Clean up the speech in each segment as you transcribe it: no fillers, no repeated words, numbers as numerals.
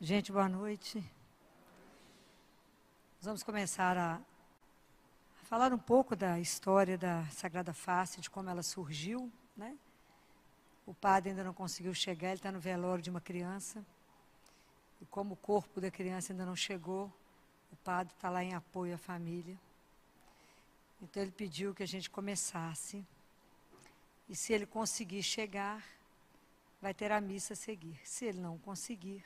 Gente, boa noite. Nós vamos começar a falar um pouco da história da Sagrada Face, de como ela surgiu, né? O padre ainda não conseguiu chegar, ele está no velório de uma criança. E como o corpo da criança ainda não chegou, o padre está lá em apoio à família. Então ele pediu que a gente começasse. E se ele conseguir chegar, vai ter a missa a seguir. Se ele não conseguir,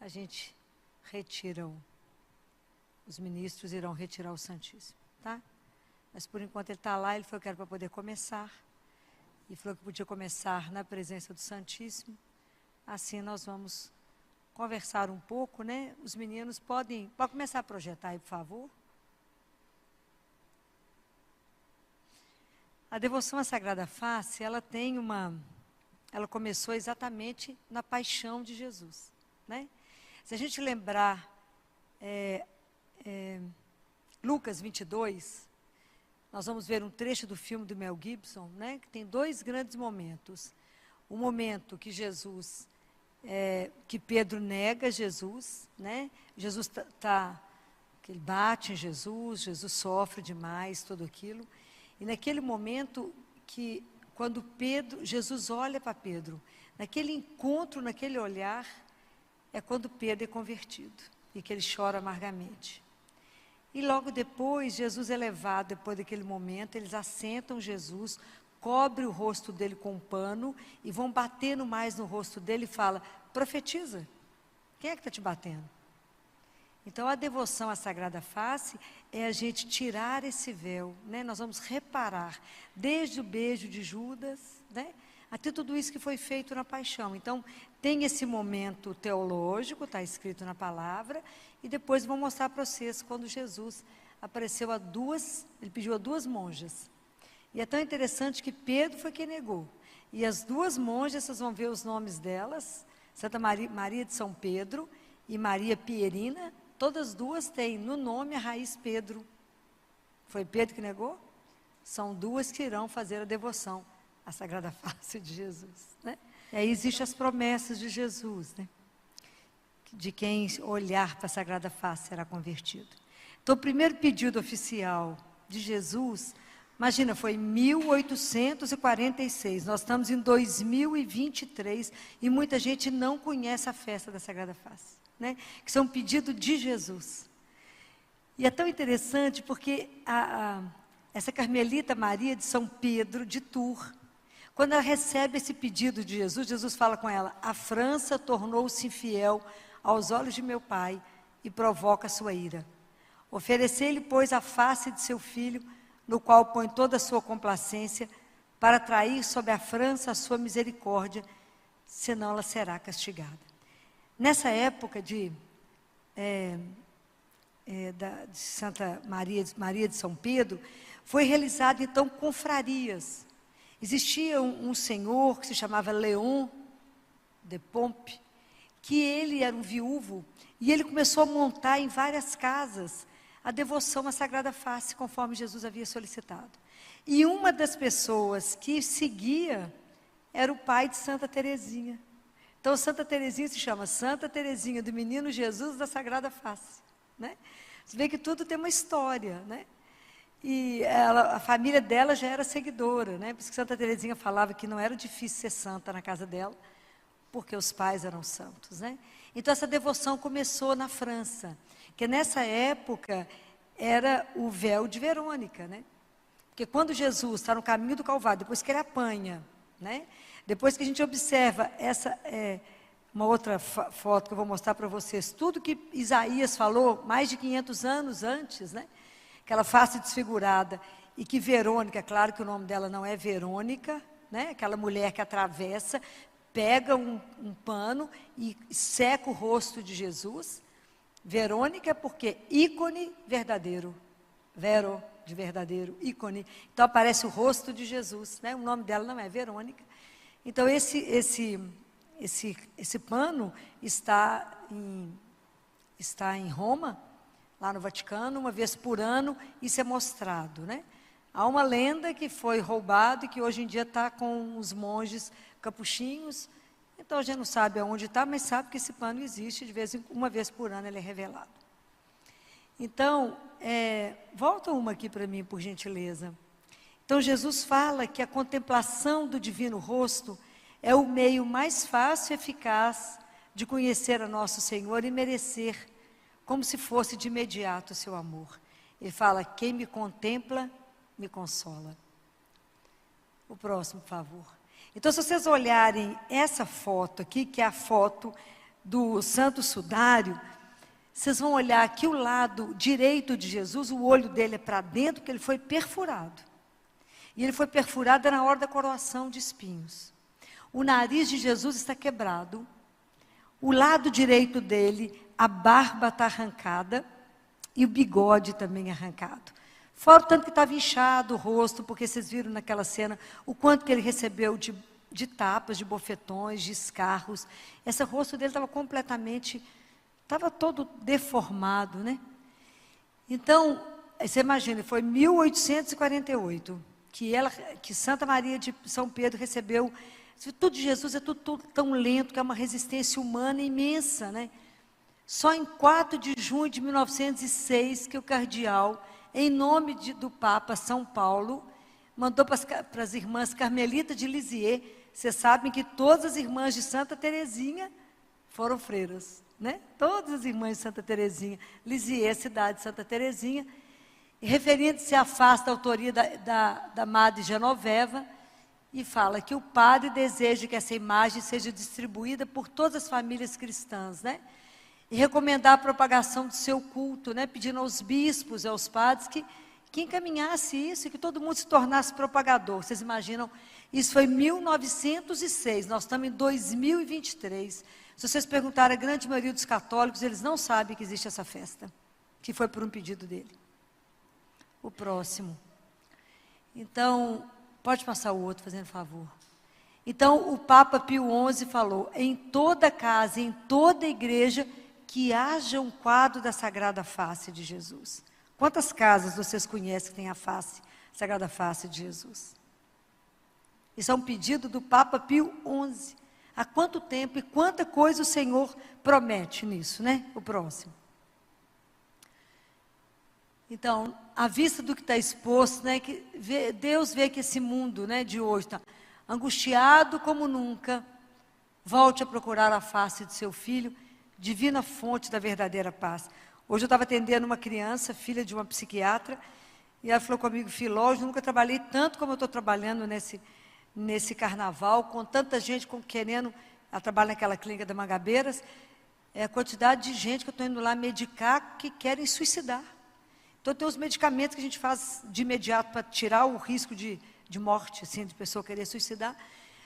a gente retira os ministros irão retirar o Santíssimo, tá? Mas por enquanto ele está lá, ele falou que era para poder começar. E falou que podia começar na presença do Santíssimo. Assim nós vamos conversar um pouco, né? Os meninos pode começar a projetar aí, por favor. A devoção à Sagrada Face, ela começou exatamente na paixão de Jesus, né? Se a gente lembrar Lucas 22, nós vamos ver um trecho do filme do Mel Gibson, né, que tem dois grandes momentos. O momento que que Pedro nega Jesus, né? Jesus que ele bate em Jesus, Jesus sofre demais, tudo aquilo. E naquele momento quando Jesus olha para Pedro, naquele encontro, naquele olhar, é quando Pedro é convertido e que ele chora amargamente. E logo depois, Jesus é levado, depois daquele momento, eles assentam Jesus, cobrem o rosto dele com um pano e vão batendo mais no rosto dele e fala: profetiza, quem é que está te batendo? Então a devoção à Sagrada Face é a gente tirar esse véu, né? Nós vamos reparar, desde o beijo de Judas, né, até tudo isso que foi feito na paixão. Então, tem esse momento teológico, está escrito na palavra, e depois vou mostrar para vocês quando Jesus apareceu ele pediu a duas monjas. E é tão interessante que Pedro foi quem negou. E as duas monjas, vocês vão ver os nomes delas, Santa Maria de São Pedro e Maria Pierina, todas duas têm no nome a raiz Pedro. Foi Pedro que negou? São duas que irão fazer a devoção à Sagrada Face de Jesus, né? E aí existem as promessas de Jesus, né? De quem olhar para a Sagrada Face será convertido. Então, o primeiro pedido oficial de Jesus, imagina, foi em 1846. Nós estamos em 2023 e muita gente não conhece a festa da Sagrada Face, né? Que são um pedido de Jesus. E é tão interessante porque essa Carmelita Maria de São Pedro, de Tours, quando ela recebe esse pedido de Jesus, Jesus fala com ela: a França tornou-se infiel aos olhos de meu pai e provoca a sua ira. Oferecei-lhe, pois, a face de seu filho, no qual põe toda a sua complacência, para atrair sobre a França a sua misericórdia, senão ela será castigada. Nessa época de Santa Maria de São Pedro, foi realizado então confrarias. Existia um senhor que se chamava Leon de Pompe, que ele era um viúvo, e ele começou a montar em várias casas a devoção à Sagrada Face, conforme Jesus havia solicitado. E uma das pessoas que seguia era o pai de Santa Teresinha. Então, Santa Teresinha se chama Santa Teresinha do Menino Jesus da Sagrada Face, né? Você vê que tudo tem uma história, né? E a família dela já era seguidora, né? Por isso que Santa Teresinha falava que não era difícil ser santa na casa dela, porque os pais eram santos, né? Então essa devoção começou na França, que nessa época era o véu de Verônica, né? Porque quando Jesus está no caminho do Calvário, depois que ele apanha, né? Depois que a gente observa uma outra foto que eu vou mostrar para vocês, tudo que Isaías falou mais de 500 anos antes, né? Aquela face desfigurada, e que Verônica, claro que o nome dela não é Verônica, né? Aquela mulher que atravessa, pega um pano e seca o rosto de Jesus. Verônica porque ícone verdadeiro, vero de verdadeiro, ícone. Então aparece o rosto de Jesus, né? O nome dela não é Verônica. Então esse pano está em Roma, lá no Vaticano, uma vez por ano, isso é mostrado, né? Há uma lenda que foi roubado e que hoje em dia está com os monges capuchinhos Então a gente não sabe aonde está, mas sabe que esse pano existe, uma vez por ano ele é revelado. Então, volta uma aqui para mim, por gentileza. Então Jesus fala que a contemplação do divino rosto é o meio mais fácil e eficaz de conhecer a nosso Senhor e merecer, como se fosse de imediato, o seu amor. Ele fala, quem me contempla, me consola. O próximo, por favor. Então, se vocês olharem essa foto aqui, que é a foto do Santo Sudário, vocês vão olhar aqui o lado direito de Jesus, o olho dele é para dentro, porque ele foi perfurado. E ele foi perfurado na hora da coroação de espinhos. O nariz de Jesus está quebrado. O lado direito dele, a barba está arrancada e o bigode também arrancado. Fora o tanto que estava inchado o rosto, porque vocês viram naquela cena o quanto que ele recebeu de tapas, de bofetões, de escarros. Esse rosto dele estava completamente, estava todo deformado, né? Então, você imagina, foi 1848 que Santa Maria de São Pedro recebeu. Tudo de Jesus é tudo tão lento, que é uma resistência humana imensa, né? Só em 4 de junho de 1906 que o cardeal, em nome do Papa São Paulo, mandou para as irmãs Carmelitas de Lisieux. Vocês sabem que todas as irmãs de Santa Teresinha foram freiras, né? Todas as irmãs de Santa Teresinha. Lisieux, cidade de Santa Teresinha. Referindo-se à face da autoria da Madre Genoveva, e fala que o padre deseja que essa imagem seja distribuída por todas as famílias cristãs, né? E recomendar a propagação do seu culto, né? Pedindo aos bispos e aos padres que encaminhasse isso e que todo mundo se tornasse propagador. Vocês imaginam? Isso foi em 1906, nós estamos em 2023. Se vocês perguntarem a grande maioria dos católicos, eles não sabem que existe essa festa, que foi por um pedido dele. O próximo. Então, pode passar o outro, fazendo favor. Então, o Papa Pio XI falou, em toda casa, em toda igreja, que haja um quadro da Sagrada Face de Jesus. Quantas casas vocês conhecem que tem a Sagrada Face de Jesus? Isso é um pedido do Papa Pio XI. Há quanto tempo e quanta coisa o Senhor promete nisso, né? O próximo. Então, à vista do que está exposto, né, que Deus vê que esse mundo, né, de hoje está angustiado como nunca. Volte a procurar a face de seu filho, divina fonte da verdadeira paz. Hoje eu estava atendendo uma criança, filha de uma psiquiatra, e ela falou comigo, Filó, eu nunca trabalhei tanto como eu estou trabalhando nesse carnaval, com tanta gente querendo, ela trabalha naquela clínica da Mangabeiras, a quantidade de gente que eu estou indo lá medicar que querem suicidar. Então, tem os medicamentos que a gente faz de imediato para tirar o risco de morte, assim, de pessoa querer suicidar.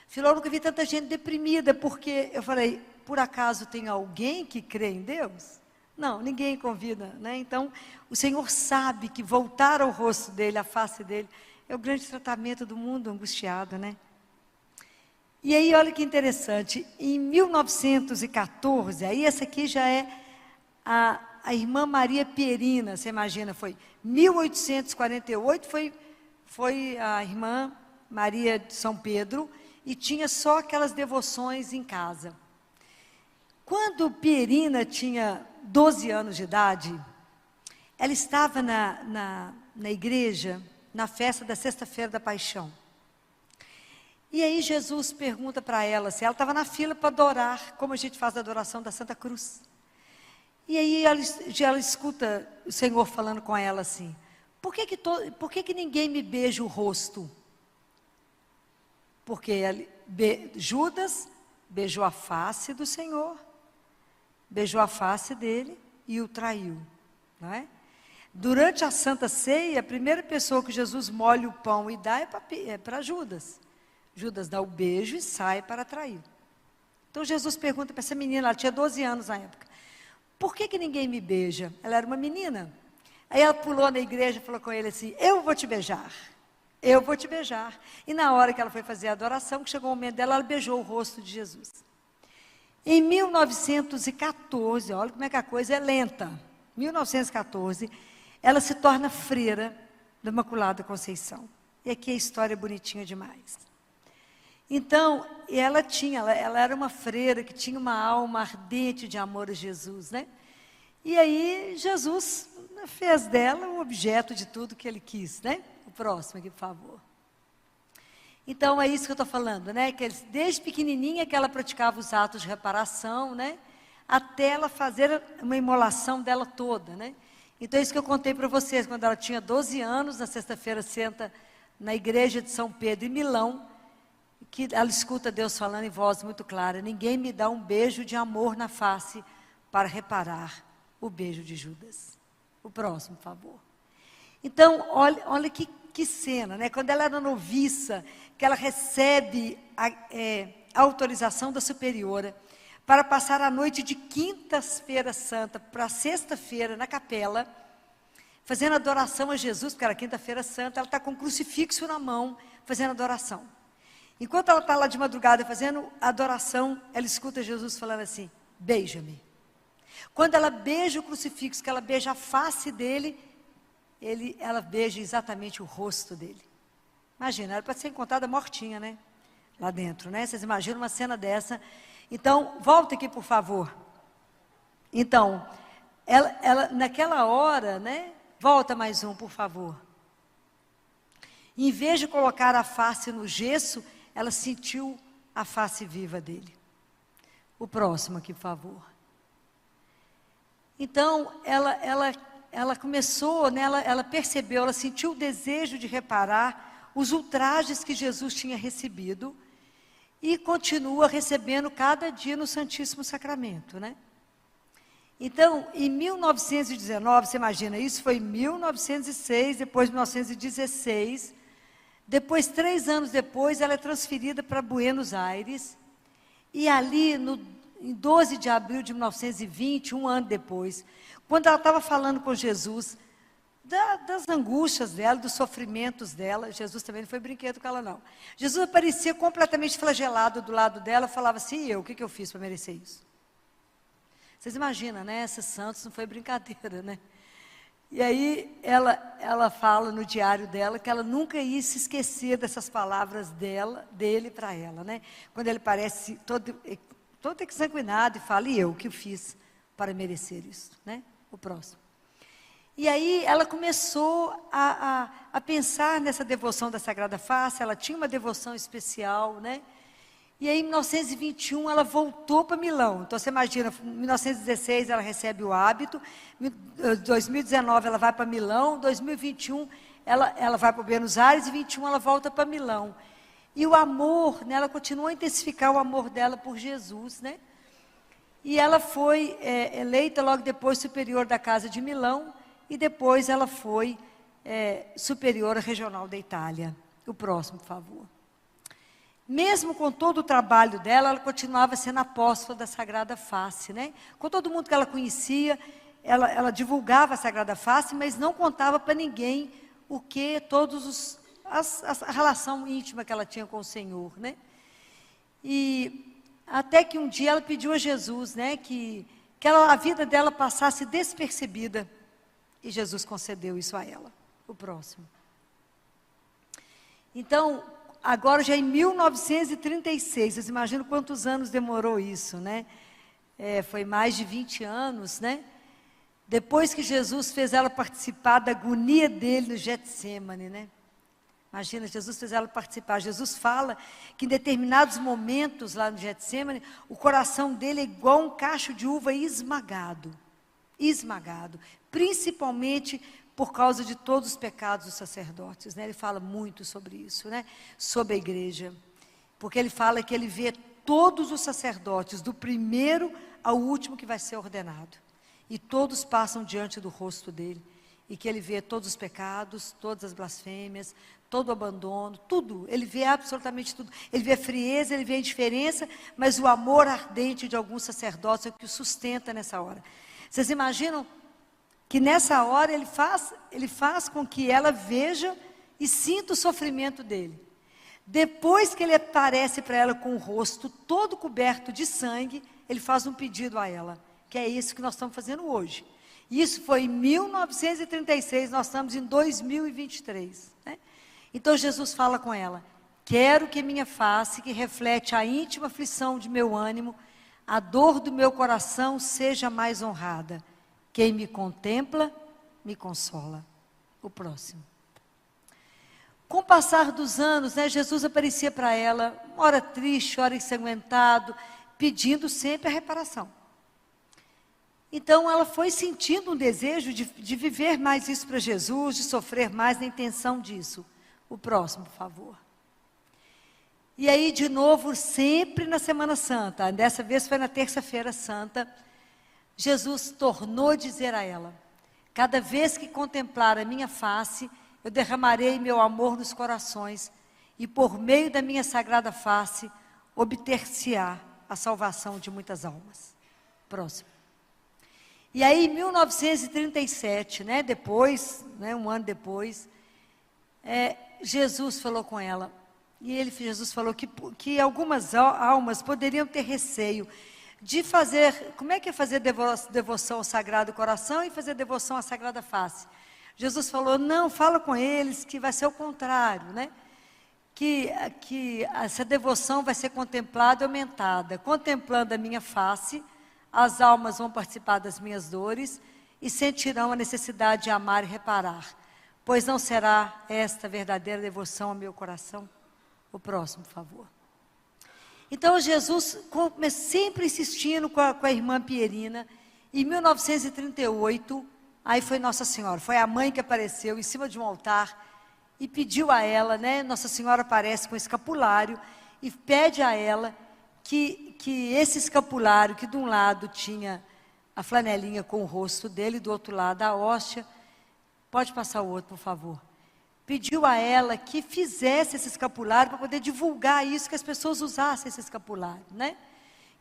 Filó, eu nunca vi tanta gente deprimida, porque eu falei, por acaso tem alguém que crê em Deus? Não, ninguém convida, né? Então, o Senhor sabe que voltar ao rosto dele, à face dele, é o grande tratamento do mundo angustiado, né? E aí, olha que interessante, em 1914, aí essa aqui já é a irmã Maria Pierina, você imagina, foi 1848, foi a irmã Maria de São Pedro, e tinha só aquelas devoções em casa. Quando Pierina tinha 12 anos de idade, ela estava na igreja, na festa da Sexta-feira da Paixão. E aí Jesus pergunta para ela, se ela estava na fila para adorar, como a gente faz a adoração da Santa Cruz. E aí ela escuta o Senhor falando com ela assim, por que que ninguém me beija o rosto? Porque Judas beijou a face do Senhor, beijou a face dele e o traiu, não é? Durante a Santa Ceia, a primeira pessoa que Jesus molha o pão e dá é para Judas. Judas dá o beijo e sai para trair. Então Jesus pergunta para essa menina, ela tinha 12 anos na época, por que ninguém me beija? Ela era uma menina. Aí ela pulou na igreja e falou com ele assim, eu vou te beijar. Eu vou te beijar. E na hora que ela foi fazer a adoração, que chegou o momento dela, ela beijou o rosto de Jesus. Em 1914, olha como é que a coisa é lenta. 1914, ela se torna freira da Imaculada Conceição. E aqui a história é bonitinha demais. Então, ela era uma freira que tinha uma alma ardente de amor a Jesus, né? E aí, Jesus fez dela o objeto de tudo que ele quis, né? O próximo aqui, por favor. Então, é isso que eu estou falando, né? Que desde pequenininha que ela praticava os atos de reparação, né? Até ela fazer uma imolação dela toda, né? Então, é isso que eu contei para vocês, quando ela tinha 12 anos, na sexta-feira santa, na igreja de São Pedro, em Milão, que ela escuta Deus falando em voz muito clara: ninguém me dá um beijo de amor na face para reparar o beijo de Judas. O próximo, por favor. Então, olha que cena, né? Quando ela era noviça, que ela recebe a autorização da superiora para passar a noite de quinta-feira santa para sexta-feira na capela, fazendo adoração a Jesus, porque era quinta-feira santa, ela está com um crucifixo na mão, fazendo adoração. Enquanto ela está lá de madrugada fazendo adoração, ela escuta Jesus falando assim: beija-me. Quando ela beija o crucifixo, que ela beija a face dele, ela beija exatamente o rosto dele. Imagina, ela pode ser encontrada mortinha, né? Lá dentro, né? Vocês imaginam uma cena dessa? Então, volta aqui, por favor. Então, ela naquela hora, né? Volta mais um, por favor. Em vez de colocar a face no gesso, ela sentiu a face viva dele. O próximo aqui, por favor. Então, ela começou, né, ela percebeu, ela sentiu o desejo de reparar os ultrajes que Jesus tinha recebido e continua recebendo cada dia no Santíssimo Sacramento, né? Então, em 1919, você imagina, isso foi em 1906, depois 1916, depois, 3 anos depois, ela é transferida para Buenos Aires, e ali, em 12 de abril de 1920, um ano depois, quando ela estava falando com Jesus, das angústias dela, dos sofrimentos dela, Jesus também não foi brinquedo com ela, não. Jesus aparecia completamente flagelado do lado dela, falava assim: e eu, o que eu fiz para merecer isso? Vocês imaginam, né? Esses santos não foi brincadeira, né? E aí ela fala no diário dela que ela nunca ia se esquecer dessas palavras dele para ela, né? Quando ele parece todo exsanguinado e fala: e eu, o que eu fiz para merecer isso, né? O próximo. E aí ela começou a pensar nessa devoção da Sagrada Face. Ela tinha uma devoção especial, né? E aí, em 1921, ela voltou para Milão. Então, você imagina, em 1916 ela recebe o hábito, em 2019 ela vai para Milão, em 2021 ela vai para Buenos Aires, e em 2021 ela volta para Milão. E o amor, né, ela continuou a intensificar o amor dela por Jesus, né? E ela foi eleita logo depois superior da Casa de Milão, e depois ela foi superiora regional da Itália. O próximo, por favor. Mesmo com todo o trabalho dela, ela continuava sendo apóstola da Sagrada Face, né? Com todo mundo que ela conhecia, ela divulgava a Sagrada Face, mas não contava para ninguém a relação íntima que ela tinha com o Senhor, né? E até que um dia ela pediu a Jesus, né, que a vida dela passasse despercebida, e Jesus concedeu isso a ela. O próximo. Então, agora já em 1936, vocês imaginam quantos anos demorou isso, né? Foi mais de 20 anos, né? Depois que Jesus fez ela participar da agonia dele no Getsemane, né? Imagina, Jesus fez ela participar. Jesus fala que em determinados momentos lá no Getsemane, o coração dele é igual um cacho de uva esmagado. Esmagado. Principalmente por causa de todos os pecados dos sacerdotes, né? Ele fala muito sobre isso, né? Sobre a igreja. Porque ele fala que ele vê todos os sacerdotes, do primeiro ao último que vai ser ordenado. E todos passam diante do rosto dele. E que ele vê todos os pecados, todas as blasfêmias, todo o abandono, tudo. Ele vê absolutamente tudo. Ele vê a frieza, ele vê a indiferença, mas o amor ardente de alguns sacerdotes é o que o sustenta nessa hora. Vocês imaginam que nessa hora ele faz com que ela veja e sinta o sofrimento dele. Depois que ele aparece para ela com o rosto todo coberto de sangue, ele faz um pedido a ela, que é isso que nós estamos fazendo hoje. Isso foi em 1936, nós estamos em 2023. Né? Então Jesus fala com ela: Quero que minha face, que reflete a íntima aflição de meu ânimo, a dor do meu coração, seja mais honrada. Quem me contempla, me consola. O próximo. Com o passar dos anos, né, Jesus aparecia para ela, ora triste, ora ensanguentado, pedindo sempre a reparação. Então, ela foi sentindo um desejo de viver mais isso para Jesus, de sofrer mais na intenção disso. O próximo, por favor. E aí, de novo, sempre na Semana Santa, dessa vez foi na Terça-feira Santa, Jesus tornou a dizer a ela: cada vez que contemplar a minha face, eu derramarei meu amor nos corações, e por meio da minha sagrada face, obter-se-á a salvação de muitas almas. Próximo. E aí, em 1937, depois, um ano depois, Jesus falou com ela. E Jesus falou que algumas almas poderiam ter receio de fazer. Como é que é fazer devoção ao Sagrado Coração e fazer devoção à Sagrada Face? Jesus falou: não, fala com eles que vai ser o contrário, que essa devoção vai ser contemplada e aumentada. Contemplando a minha face, as almas vão participar das minhas dores e sentirão a necessidade de amar e reparar, pois não será esta verdadeira devoção ao meu coração? O próximo, por favor. Então, Jesus sempre insistindo com a irmã Pierina. Em 1938, aí foi Nossa Senhora, foi a mãe que apareceu em cima de um altar e pediu a ela, Nossa Senhora aparece com escapulário e pede a ela que esse escapulário, que de um lado tinha a flanelinha com o rosto dele, do outro lado a hóstia, pode passar o outro, por favor. Pediu a ela que fizesse esse escapulário para poder divulgar isso, que as pessoas usassem esse escapulário,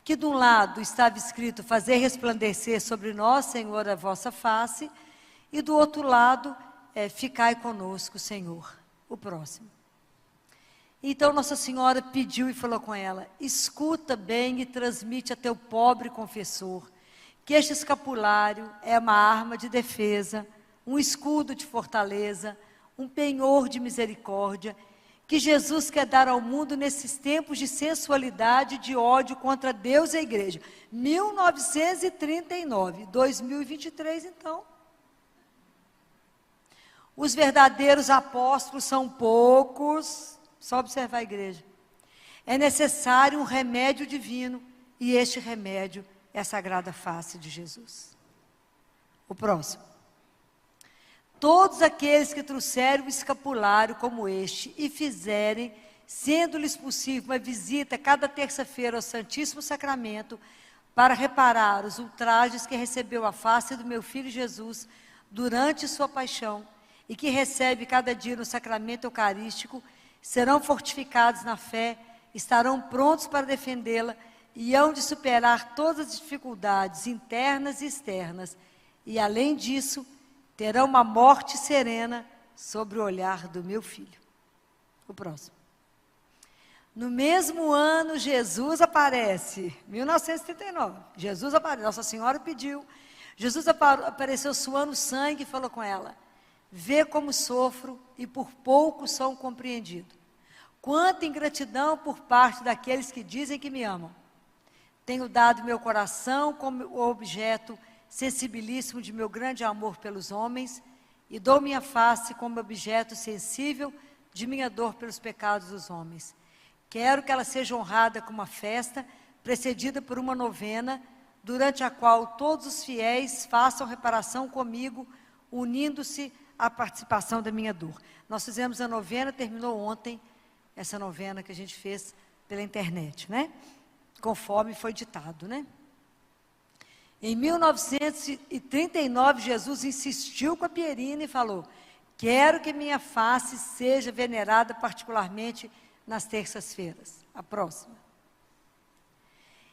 Que de um lado estava escrito: fazer resplandecer sobre nós, Senhor, a vossa face, e do outro lado, ficai conosco, Senhor. O próximo. Então Nossa Senhora pediu e falou com ela: escuta bem e transmite a teu pobre confessor que este escapulário é uma arma de defesa, um escudo de fortaleza, um penhor de misericórdia, que Jesus quer dar ao mundo nesses tempos de sensualidade e de ódio contra Deus e a igreja. 1939, 2023 então. Os verdadeiros apóstolos são poucos, só observar a igreja. É necessário um remédio divino, e este remédio é a sagrada face de Jesus. O próximo. Todos aqueles que trouxerem um escapulário como este e fizerem, sendo-lhes possível, uma visita cada terça-feira ao Santíssimo Sacramento, para reparar os ultrajes que recebeu a face do meu Filho Jesus durante sua paixão, e que recebe cada dia no sacramento eucarístico, serão fortificados na fé, estarão prontos para defendê-la, e hão de superar todas as dificuldades internas e externas, e além disso, terão uma morte serena sobre o olhar do meu filho. O próximo. No mesmo ano, Jesus aparece, 1939, Jesus aparece, Nossa Senhora pediu, Jesus apareceu suando sangue e falou com ela: vê como sofro e por pouco sou compreendido. Quanta ingratidão por parte daqueles que dizem que me amam. Tenho dado meu coração como objeto sensibilíssimo de meu grande amor pelos homens, e dou minha face como objeto sensível de minha dor pelos pecados dos homens. Quero que ela seja honrada com uma festa, precedida por uma novena, durante a qual todos os fiéis façam reparação comigo, unindo-se à participação da minha dor. Nós fizemos a novena, terminou ontem, essa novena que a gente fez pela internet, Conforme foi ditado, Em 1939, Jesus insistiu com a Pierina e falou: quero que minha face seja venerada particularmente nas terças-feiras. A próxima.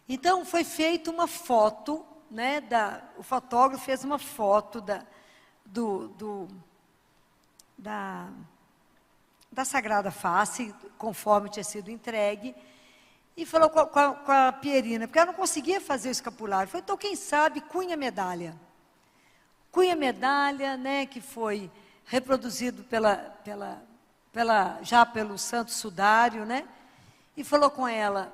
Então, foi feita uma foto, o fotógrafo fez uma foto da Sagrada Face, conforme tinha sido entregue, e falou com a Pierina, porque ela não conseguia fazer o escapulário. Falou: então, quem sabe, cunha medalha. Cunha medalha, que foi reproduzido pela já pelo Santo Sudário, né? E falou com ela,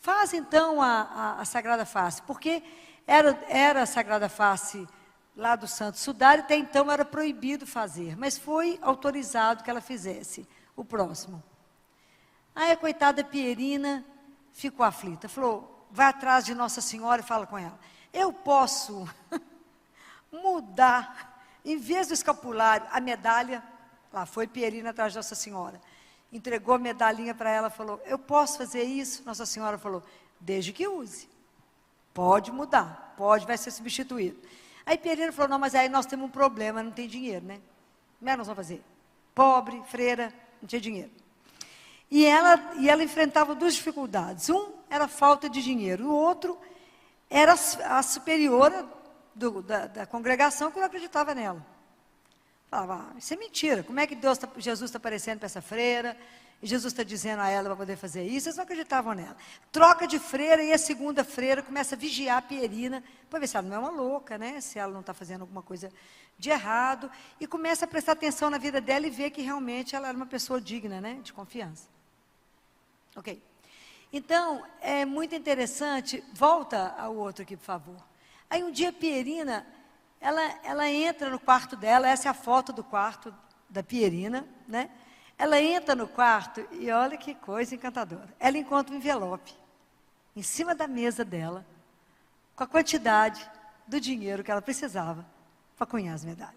faz então a Sagrada Face, porque era a Sagrada Face lá do Santo Sudário, até então era proibido fazer, mas foi autorizado que ela fizesse o próximo. Aí a coitada Pierina ficou aflita, falou, vai atrás de Nossa Senhora e fala com ela, eu posso mudar, em vez do escapulário, a medalha, lá foi Pierina atrás de Nossa Senhora, entregou a medalhinha para ela, falou, eu posso fazer isso? Nossa Senhora falou, desde que use, pode mudar, vai ser substituído. Aí Pierina falou, não, mas aí nós temos um problema, não tem dinheiro, né? Como é que nós vamos fazer? Pobre, freira, não tinha dinheiro. E ela enfrentava duas dificuldades. Um era a falta de dinheiro. O outro era a superiora da congregação que não acreditava nela. Falava, isso é mentira. Como é que Jesus está aparecendo para essa freira? E Jesus está dizendo a ela para poder fazer isso. Eles não acreditavam nela. Troca de freira e a segunda freira começa a vigiar a Pierina para ver se ela não é uma louca, né? Se ela não está fazendo alguma coisa de errado. E começa a prestar atenção na vida dela e ver que realmente ela era uma pessoa digna, né? De confiança. Ok. Então, é muito interessante. Volta ao outro aqui, por favor. Aí um dia a Pierina, ela entra no quarto dela. Essa é a foto do quarto da Pierina, né? Ela entra no quarto e olha que coisa encantadora. Ela encontra um envelope em cima da mesa dela, com a quantidade do dinheiro que ela precisava para cunhar as medalhas.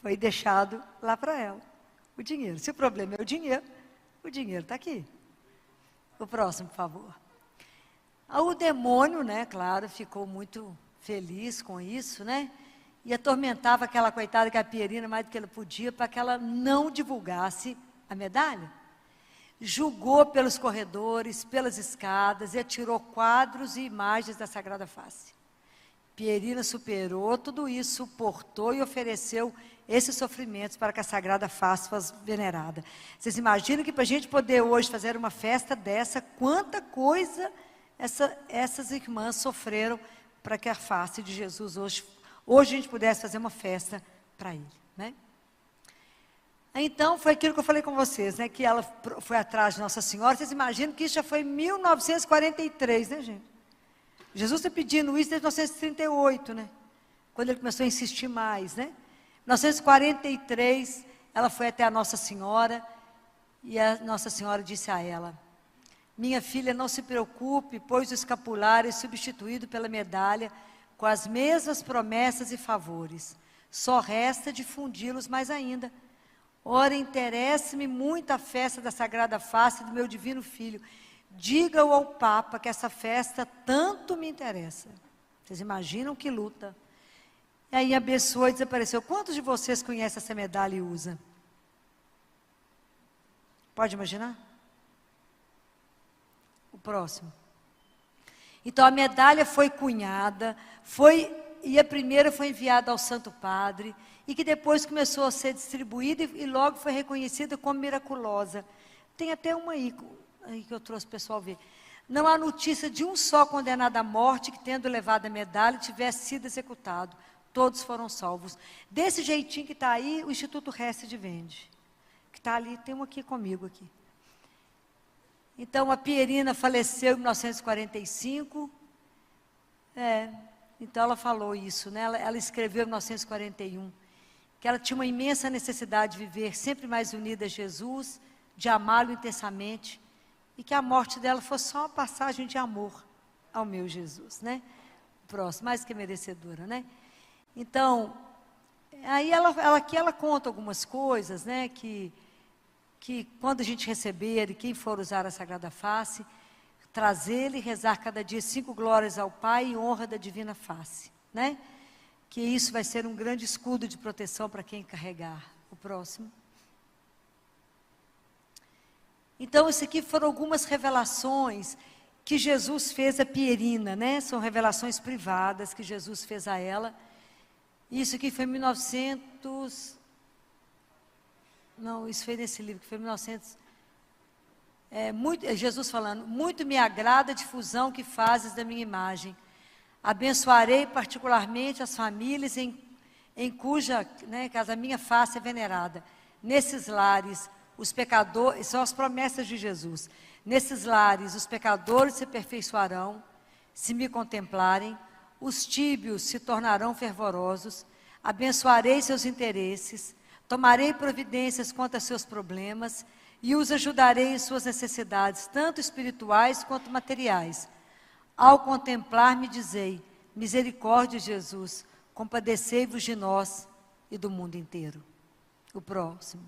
Foi deixado lá para ela, o dinheiro. Se o problema é o dinheiro está aqui. O próximo, por favor. O demônio, né, claro, ficou muito feliz com isso, né? E atormentava aquela coitada que a Pierina mais do que ela podia para que ela não divulgasse a medalha. Julgou pelos corredores, pelas escadas e atirou quadros e imagens da Sagrada Face. Pierina superou tudo isso, suportou e ofereceu esses sofrimentos para que a Sagrada Face fosse venerada. Vocês imaginam que para a gente poder hoje fazer uma festa dessa, quanta coisa essas irmãs sofreram para que a face de Jesus hoje a gente pudesse fazer uma festa para ele, né? Então, foi aquilo que eu falei com vocês, né? Que ela foi atrás de Nossa Senhora. Vocês imaginam que isso já foi em 1943, né, gente? Jesus está pedindo isso desde 1938, né? Quando ele começou a insistir mais, né? Em 1943, ela foi até a Nossa Senhora e a Nossa Senhora disse a ela, minha filha, não se preocupe, pois o escapulário é substituído pela medalha com as mesmas promessas e favores. Só resta difundi-los mais ainda. Ora, interessa-me muito a festa da Sagrada Face do meu divino Filho. Diga-o ao Papa que essa festa tanto me interessa. Vocês imaginam que luta. E aí abençoou e desapareceu. Quantos de vocês conhecem essa medalha e usa? Pode imaginar? O próximo. Então a medalha foi cunhada, e a primeira foi enviada ao Santo Padre, e que depois começou a ser distribuída e logo foi reconhecida como miraculosa. Tem até uma aí que eu trouxe para o pessoal ver. Não há notícia de um só condenado à morte que, tendo levado a medalha, tivesse sido executado. Todos foram salvos. Desse jeitinho que está aí, o Instituto Hesed vende. Que está ali, tem um aqui comigo aqui. Então, a Pierina faleceu em 1945. Então, ela falou isso, né? Ela escreveu em 1941, que ela tinha uma imensa necessidade de viver sempre mais unida a Jesus, de amá-lo intensamente, e que a morte dela fosse só uma passagem de amor ao meu Jesus, né? Próximo, mais que merecedora, né? Então, aí aqui ela conta algumas coisas, né? Que quando a gente receber e quem for usar a Sagrada Face, trazê-la e rezar cada dia 5 glórias ao Pai em honra da Divina Face, né? Que isso vai ser um grande escudo de proteção para quem carregar. O próximo. Então, isso aqui foram algumas revelações que Jesus fez a Pierina, né? São revelações privadas que Jesus fez a ela. Isso aqui foi em 1900... Não, isso foi nesse livro, que foi em 1900... Jesus falando, muito me agrada a difusão que fazes da minha imagem. Abençoarei particularmente as famílias em em cuja casa minha face é venerada. Nesses lares, os pecadores, são as promessas de Jesus. Nesses lares, os pecadores se aperfeiçoarão, se me contemplarem, os tíbios se tornarão fervorosos, abençoarei seus interesses, tomarei providências quanto a seus problemas e os ajudarei em suas necessidades, tanto espirituais quanto materiais. Ao contemplar-me, dizei: misericórdia, Jesus, compadecei-vos de nós e do mundo inteiro. O próximo.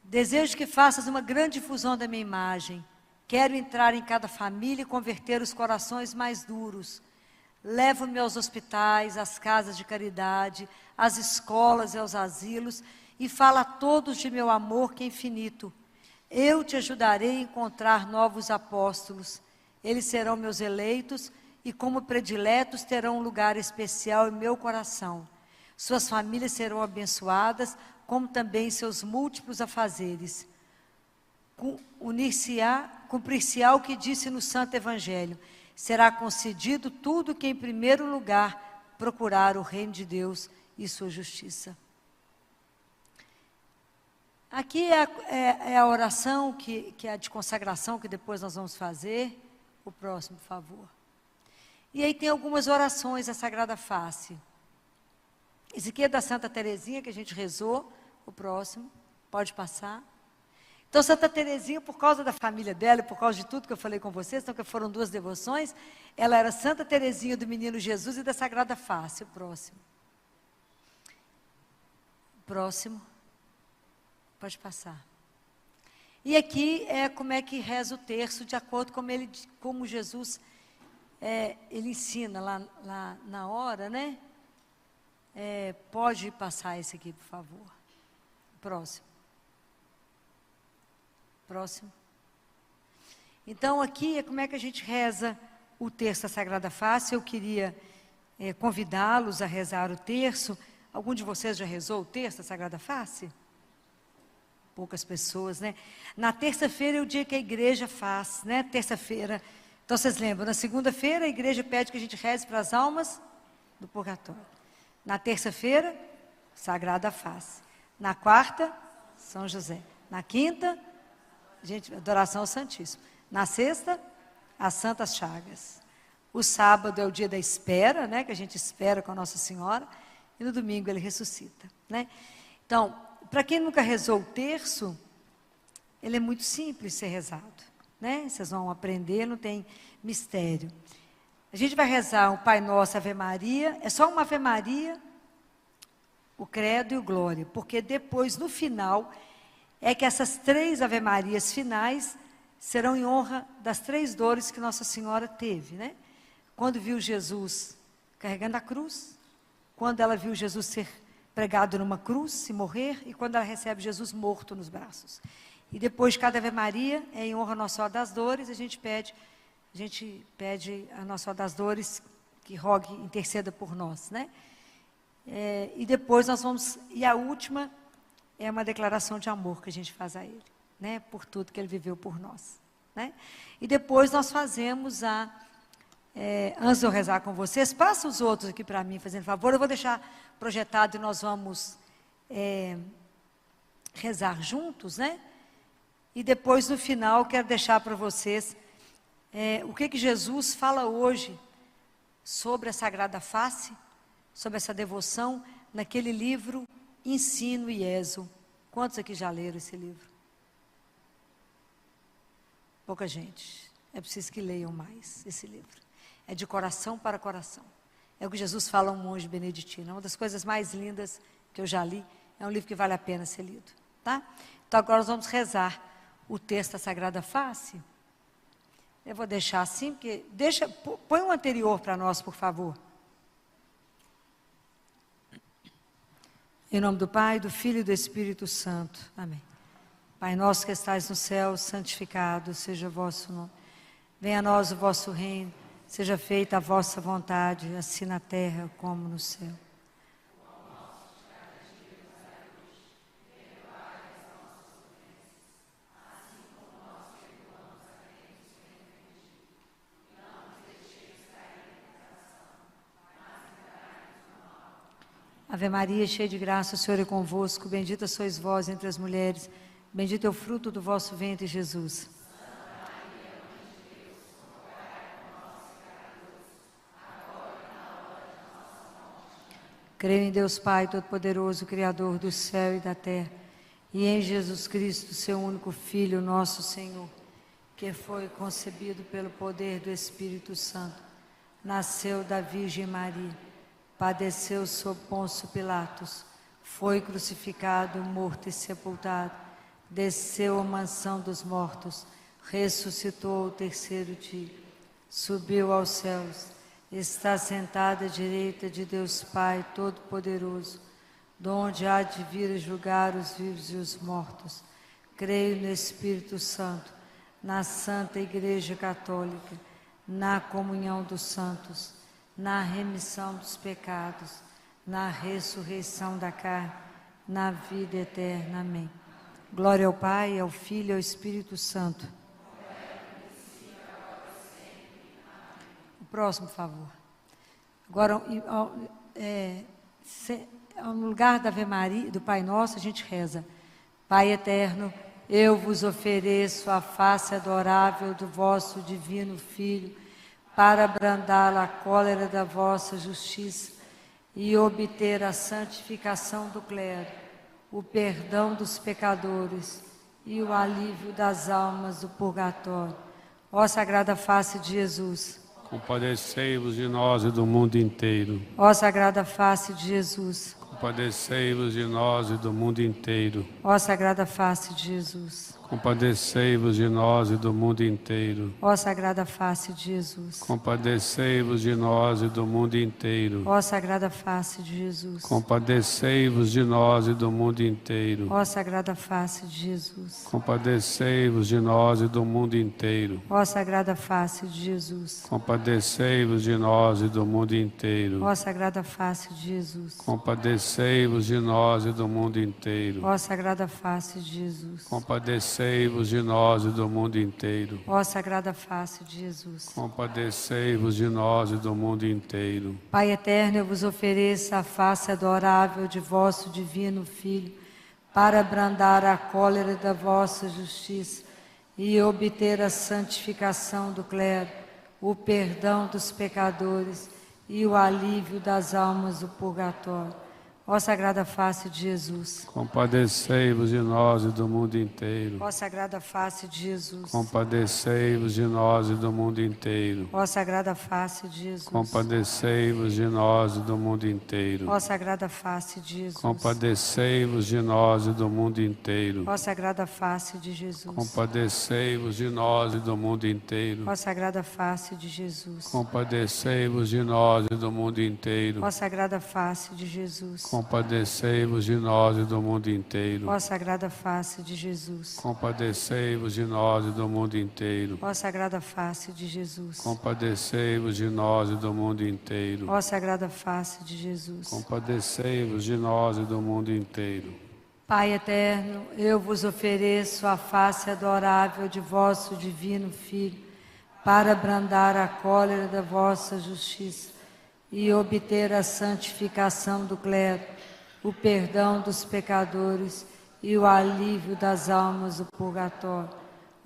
Desejo que faças uma grande difusão da minha imagem. Quero entrar em cada família e converter os corações mais duros. Levo-me aos hospitais, às casas de caridade, às escolas e aos asilos, e fala a todos de meu amor que é infinito. Eu te ajudarei a encontrar novos apóstolos. Eles serão meus eleitos e, como prediletos, terão um lugar especial em meu coração. Suas famílias serão abençoadas, como também seus múltiplos afazeres. Cumprir-se-á o que disse no Santo Evangelho. Será concedido tudo que, em primeiro lugar, procurar o reino de Deus e sua justiça. Aqui é a oração que é a de consagração, que depois nós vamos fazer. O próximo, por favor. E aí tem algumas orações da Sagrada Face. Esse aqui é da Santa Teresinha, que a gente rezou. O próximo, pode passar. Então, Santa Teresinha, por causa da família dela, e por causa de tudo que eu falei com vocês, então que foram 2 devoções, ela era Santa Teresinha do Menino Jesus e da Sagrada Face. O próximo. Próximo. Pode passar. E aqui é como é que reza o terço, de acordo com como Jesus ele ensina lá na hora, né? Pode passar esse aqui, por favor. Próximo. Próximo. Então, aqui é como é que a gente reza o terço da Sagrada Face. Eu queria convidá-los a rezar o terço. Algum de vocês já rezou o terço da Sagrada Face? Poucas pessoas, né? Na terça-feira é o dia que a igreja faz, né? Terça-feira. Então, vocês lembram, na segunda-feira a igreja pede que a gente reze para as almas do purgatório. Na terça-feira, Sagrada Face. Na quarta, São José. Na quinta, adoração ao Santíssimo. Na sexta, as Santas Chagas. O sábado é o dia da espera, né? Que a gente espera com a Nossa Senhora. E no domingo ele ressuscita, né? Então, para quem nunca rezou o terço, ele é muito simples ser rezado, né? Vocês vão aprender, não tem mistério. A gente vai rezar o Pai Nosso, Ave Maria, é só uma Ave Maria, o Credo e o Glória, porque depois, no final, é que essas 3 Ave Marias finais serão em honra das 3 dores que Nossa Senhora teve, né? Quando viu Jesus carregando a cruz, quando ela viu Jesus ser pregado numa cruz e morrer, e quando ela recebe Jesus morto nos braços. E depois de cada Ave Maria, é em honra a Nossa Senhora das Dores, a gente pede a Nossa Senhora das Dores que rogue, interceda por nós, né? E depois nós vamos, e a última é uma declaração de amor que a gente faz a Ele, né? Por tudo que Ele viveu por nós, né? E depois nós fazemos antes de eu rezar com vocês, passa os outros aqui para mim, fazendo favor, eu vou deixar projetado e nós vamos rezar juntos, né? E depois, no final, quero deixar para vocês o que Jesus fala hoje sobre a Sagrada Face, sobre essa devoção, naquele livro Ensino e Ezo. Quantos aqui já leram esse livro? Pouca gente. É preciso que leiam mais esse livro. É de coração para coração. É o que Jesus fala a um monge beneditino. É uma das coisas mais lindas que eu já li. É um livro que vale a pena ser lido. Tá? Então agora nós vamos rezar o texto da Sagrada Face. Eu vou deixar assim, porque põe um anterior para nós, por favor. Em nome do Pai, do Filho e do Espírito Santo. Amém. Pai nosso que estais no céu, santificado seja o vosso nome. Venha a nós o vosso reino. Seja feita a vossa vontade, assim na terra como no céu. Ave Maria, cheia de graça, o Senhor é convosco. Bendita sois vós entre as mulheres. Bendito é o fruto do vosso ventre, Jesus. Creio em Deus Pai Todo-Poderoso, Criador do céu e da terra, e em Jesus Cristo, seu único Filho, nosso Senhor, que foi concebido pelo poder do Espírito Santo, nasceu da Virgem Maria, padeceu sob Pôncio Pilatos, foi crucificado, morto e sepultado, desceu à mansão dos mortos, ressuscitou ao terceiro dia, subiu aos céus, está sentado à direita de Deus Pai Todo-Poderoso, donde há de vir julgar os vivos e os mortos. Creio no Espírito Santo, na Santa Igreja Católica, na comunhão dos santos, na remissão dos pecados, na ressurreição da carne, na vida eterna. Amém. Glória ao Pai, ao Filho e ao Espírito Santo. O próximo, por favor. Agora, no lugar da Ave Maria, do Pai Nosso, a gente reza: Pai eterno, eu vos ofereço a face adorável do vosso divino Filho, para abrandar a cólera da vossa justiça e obter a santificação do clero, o perdão dos pecadores e o alívio das almas do purgatório. Ó Sagrada Face de Jesus, compadecei-vos de nós e do mundo inteiro. ó Sagrada Face de Jesus, compadecei-vos de nós e do mundo inteiro. ó Sagrada Face de Jesus, compadecei-vos de nós e do mundo inteiro. ó Sagrada Face de Jesus, compadecei-vos de nós e do mundo inteiro. ó Sagrada Face de Jesus, compadecei-vos de nós e do mundo inteiro. ó Sagrada Face de Jesus, compadecei-vos de nós e do mundo inteiro. ó Sagrada Face de Jesus, compadecei-vos de nós e do mundo inteiro. ó Sagrada Face de Jesus, compadecei-vos de nós e do mundo inteiro. ó Sagrada Face de Jesus, compadecei-vos de nós e do mundo inteiro. ó Sagrada Face de Jesus. compadecei-vos de nós e do mundo inteiro. Pai eterno, eu vos ofereço a face adorável de vosso divino Filho, para abrandar a cólera da vossa justiça e obter a santificação do clero, o perdão dos pecadores e o alívio das almas do purgatório. Ó Sagrada Face de Jesus, compadecei-vos de nós e do mundo inteiro. ó Sagrada Face de Jesus, compadecei-vos de nós e do mundo inteiro. ó Sagrada Face de Jesus, compadecei-vos de nós e do mundo inteiro. ó Sagrada Face de Jesus, compadecei-vos de nós e do mundo inteiro. ó Sagrada Face de Jesus, compadecei-vos de nós e do mundo inteiro. ó Sagrada Face de Jesus, compadecei-vos de nós e do mundo inteiro. ó Sagrada Face de Jesus, compadecei-vos de nós e do mundo inteiro. ó Sagrada Face de Jesus, compadecei-vos de nós e do mundo inteiro. ó Sagrada Face de Jesus, compadecei-vos de nós e do mundo inteiro. ó Sagrada Face de Jesus. compadecei-vos de nós e do mundo inteiro. Pai eterno, eu vos ofereço a face adorável de vosso divino Filho, para abrandar a cólera da vossa justiça e obter a santificação do clero, o perdão dos pecadores e o alívio das almas do purgatório.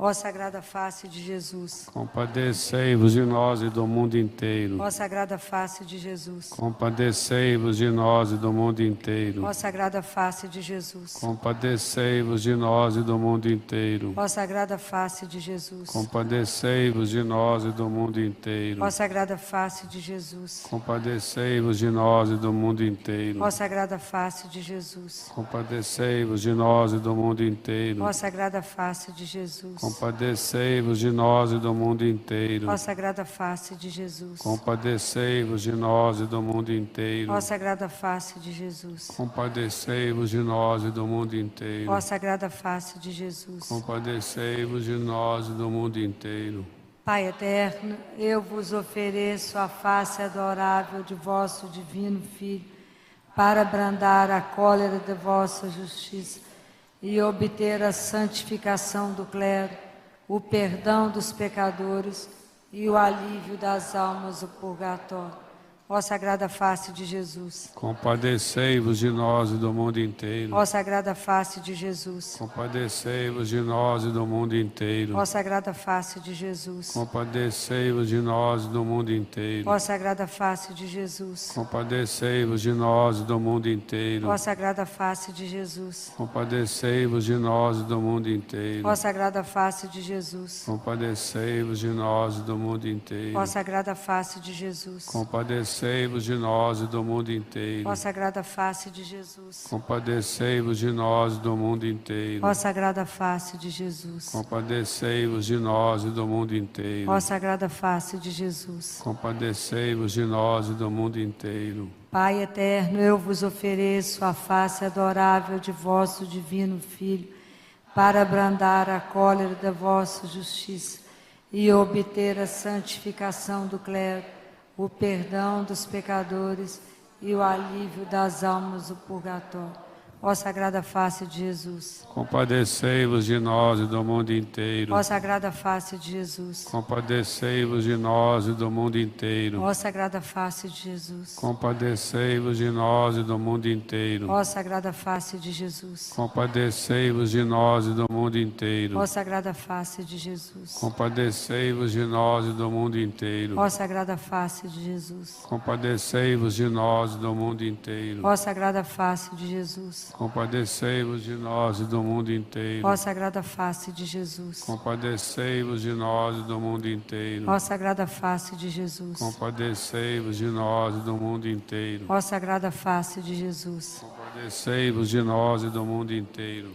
Ó Sagrada Face de Jesus, compadecei-vos de nós e do mundo inteiro. ó Sagrada Face de Jesus, compadecei-vos de nós e do mundo inteiro. ó Sagrada Face de Jesus, compadecei-vos de nós e do mundo inteiro. ó Sagrada Face de Jesus, compadecei-vos de nós e do mundo inteiro. ó Sagrada Face de Jesus, compadecei-vos de nós e do mundo inteiro. ó Sagrada Face de Jesus, compadecei-vos de nós e do mundo inteiro. ó Sagrada Face de Jesus, compadecei-vos de nós e do mundo inteiro. ó Sagrada Face de Jesus, compadecei-vos de nós e do mundo inteiro. ó Sagrada Face de Jesus, compadecei-vos de nós e do mundo inteiro. ó Sagrada Face de Jesus. compadecei-vos de nós e do mundo inteiro. Pai eterno, eu vos ofereço a face adorável de vosso divino Filho, para abrandar a cólera da vossa justiça e obter a santificação do clero, o perdão dos pecadores e o alívio das almas do purgatório. Ó Sagrada Face de Jesus. Compadecei-vos de nós e do mundo inteiro. Ó Sagrada Face de Jesus. Compadecei-vos de nós e do mundo inteiro. Ó Sagrada Face de Jesus. Compadecei-vos de nós e do mundo inteiro. Ó Sagrada Face de Jesus. Compadecei-vos de nós e do mundo inteiro. Ó Sagrada Face de Jesus. Compadecei-vos de nós e do mundo inteiro. Ó Sagrada Face de Jesus. Compadecei-vos de nós e do mundo inteiro. Ó Sagrada Face de Jesus. Compadecei-vos de nós e do mundo inteiro. Ó Sagrada Face de Jesus. Compadecei-vos de nós e do mundo inteiro. Ó Sagrada Face de Jesus. Compadecei-vos de nós e do mundo inteiro. Ó Sagrada Face de Jesus. Compadecei-vos de nós e do mundo inteiro. Pai eterno, eu vos ofereço a face adorável de vosso divino Filho, para abrandar a cólera da vossa justiça e obter a santificação do clero, o perdão dos pecadores e o alívio das almas do purgatório. Ó Sagrada Face de Jesus. Compadecei-vos de nós e do mundo inteiro. Ó Sagrada Face de Jesus. Compadecei-vos de nós e do mundo inteiro. Ó Sagrada Face de Jesus. Compadecei-vos de nós e do mundo inteiro. Ó Sagrada Face de Jesus. Compadecei-vos de nós e do mundo inteiro. Ó Sagrada Face de Jesus. Compadecei-vos de nós e do mundo inteiro. Ó Sagrada Face de Jesus. Compadecei-vos de nós e do mundo inteiro. Ó Sagrada Face de Jesus. Compadecei-vos de nós e do mundo inteiro. Ó Sagrada Face de Jesus. Compadecei-vos de nós e do mundo inteiro. Ó Sagrada Face de Jesus. Compadecei-vos de nós e do mundo inteiro. Ó Sagrada Face de Jesus. Compadecei-vos de nós e do mundo inteiro.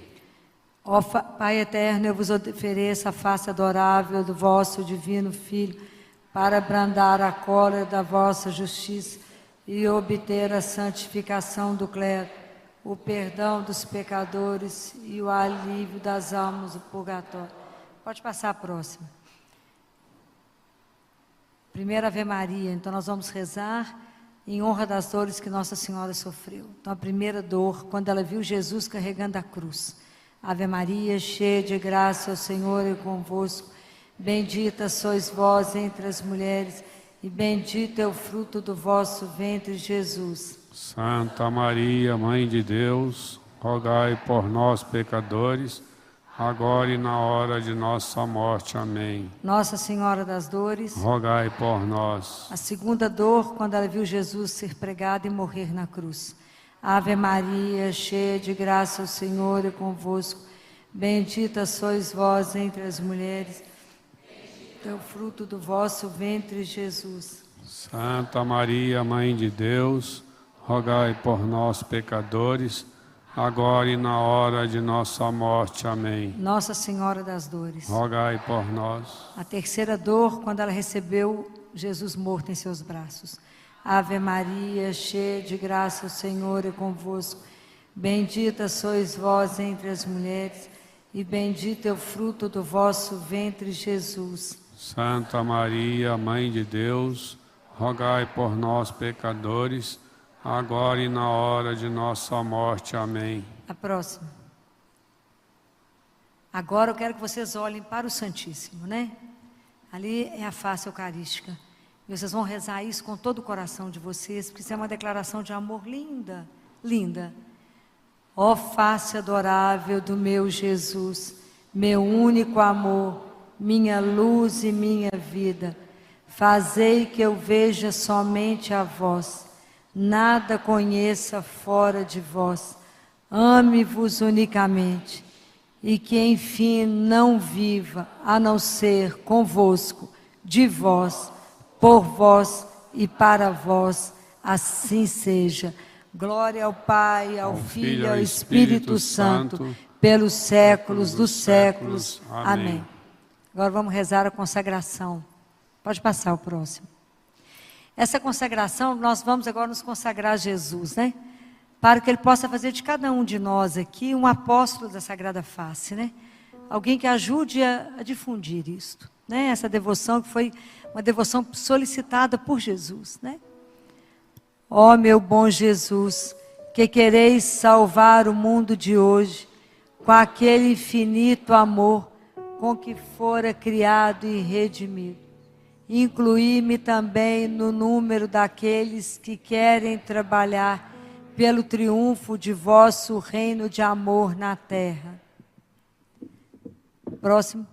Ó Pai eterno, eu vos ofereço a face adorável do vosso divino Filho, para abrandar a cólera da vossa justiça e obter a santificação do clero, o perdão dos pecadores e o alívio das almas do purgatório. Pode passar a próxima. Primeira Ave Maria. Então nós vamos rezar em honra das dores que Nossa Senhora sofreu. Então a primeira dor, quando ela viu Jesus carregando a cruz. Ave Maria, cheia de graça, o Senhor é convosco. Bendita sois vós entre as mulheres, e bendito é o fruto do vosso ventre, Jesus. Santa Maria, Mãe de Deus, rogai por nós, pecadores, agora e na hora de nossa morte. Amém. Nossa Senhora das Dores, rogai por nós. A segunda dor, quando ela viu Jesus ser pregado e morrer na cruz. Ave Maria, cheia de graça, o Senhor é convosco. Bendita sois vós entre as mulheres, bendito é o fruto do vosso ventre, Jesus. Santa Maria, Mãe de Deus, rogai por nós, pecadores, agora e na hora de nossa morte. Amém. Nossa Senhora das Dores, rogai por nós. A terceira dor, quando ela recebeu Jesus morto em seus braços. Ave Maria, cheia de graça, o Senhor é convosco. Bendita sois vós entre as mulheres, e bendito é o fruto do vosso ventre, Jesus. Santa Maria, Mãe de Deus, rogai por nós, pecadores, agora e na hora de nossa morte. Amém. A próxima. Agora eu quero que vocês olhem para o Santíssimo, né? Ali é a face eucarística. E vocês vão rezar isso com todo o coração de vocês, porque isso é uma declaração de amor linda, linda. Ó face adorável do meu Jesus, meu único amor, minha luz e minha vida, fazei que eu veja somente a vós, nada conheça fora de vós, ame-vos unicamente, e que enfim não viva, a não ser convosco, de vós, por vós e para vós, assim seja. Glória ao Pai, ao Filho e ao Espírito Santo, pelos séculos dos séculos. Amém. Agora vamos rezar a consagração. Pode passar o próximo. Essa consagração, nós vamos agora nos consagrar a Jesus, né? Para que Ele possa fazer de cada um de nós aqui um apóstolo da Sagrada Face, né? Alguém que ajude a difundir isto, né? Essa devoção que foi uma devoção solicitada por Jesus, né? Ó meu bom Jesus, que quereis salvar o mundo de hoje, com aquele infinito amor com que fora criado e redimido. incluí-me também no número daqueles que querem trabalhar pelo triunfo de vosso reino de amor na terra. Próximo.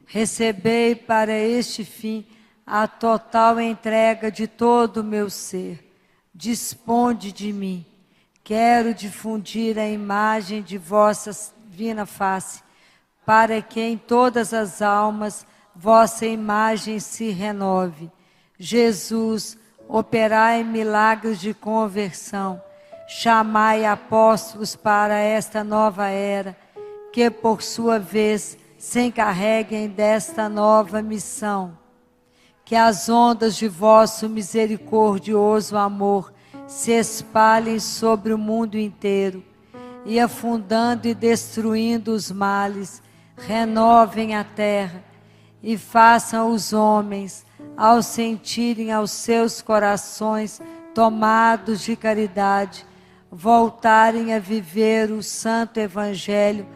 Recebei para este fim a total entrega de todo o meu ser. Disponde de mim. Quero difundir a imagem de vossa divina face, para que em todas as almas vossa imagem se renove. Jesus, operai milagres de conversão. Chamai apóstolos para esta nova era, que por sua vez se encarreguem desta nova missão. Que as ondas de vosso misericordioso amor se espalhem sobre o mundo inteiro e, afundando e destruindo os males, renovem a terra e façam os homens, ao sentirem aos seus corações tomados de caridade, voltarem a viver o santo evangelho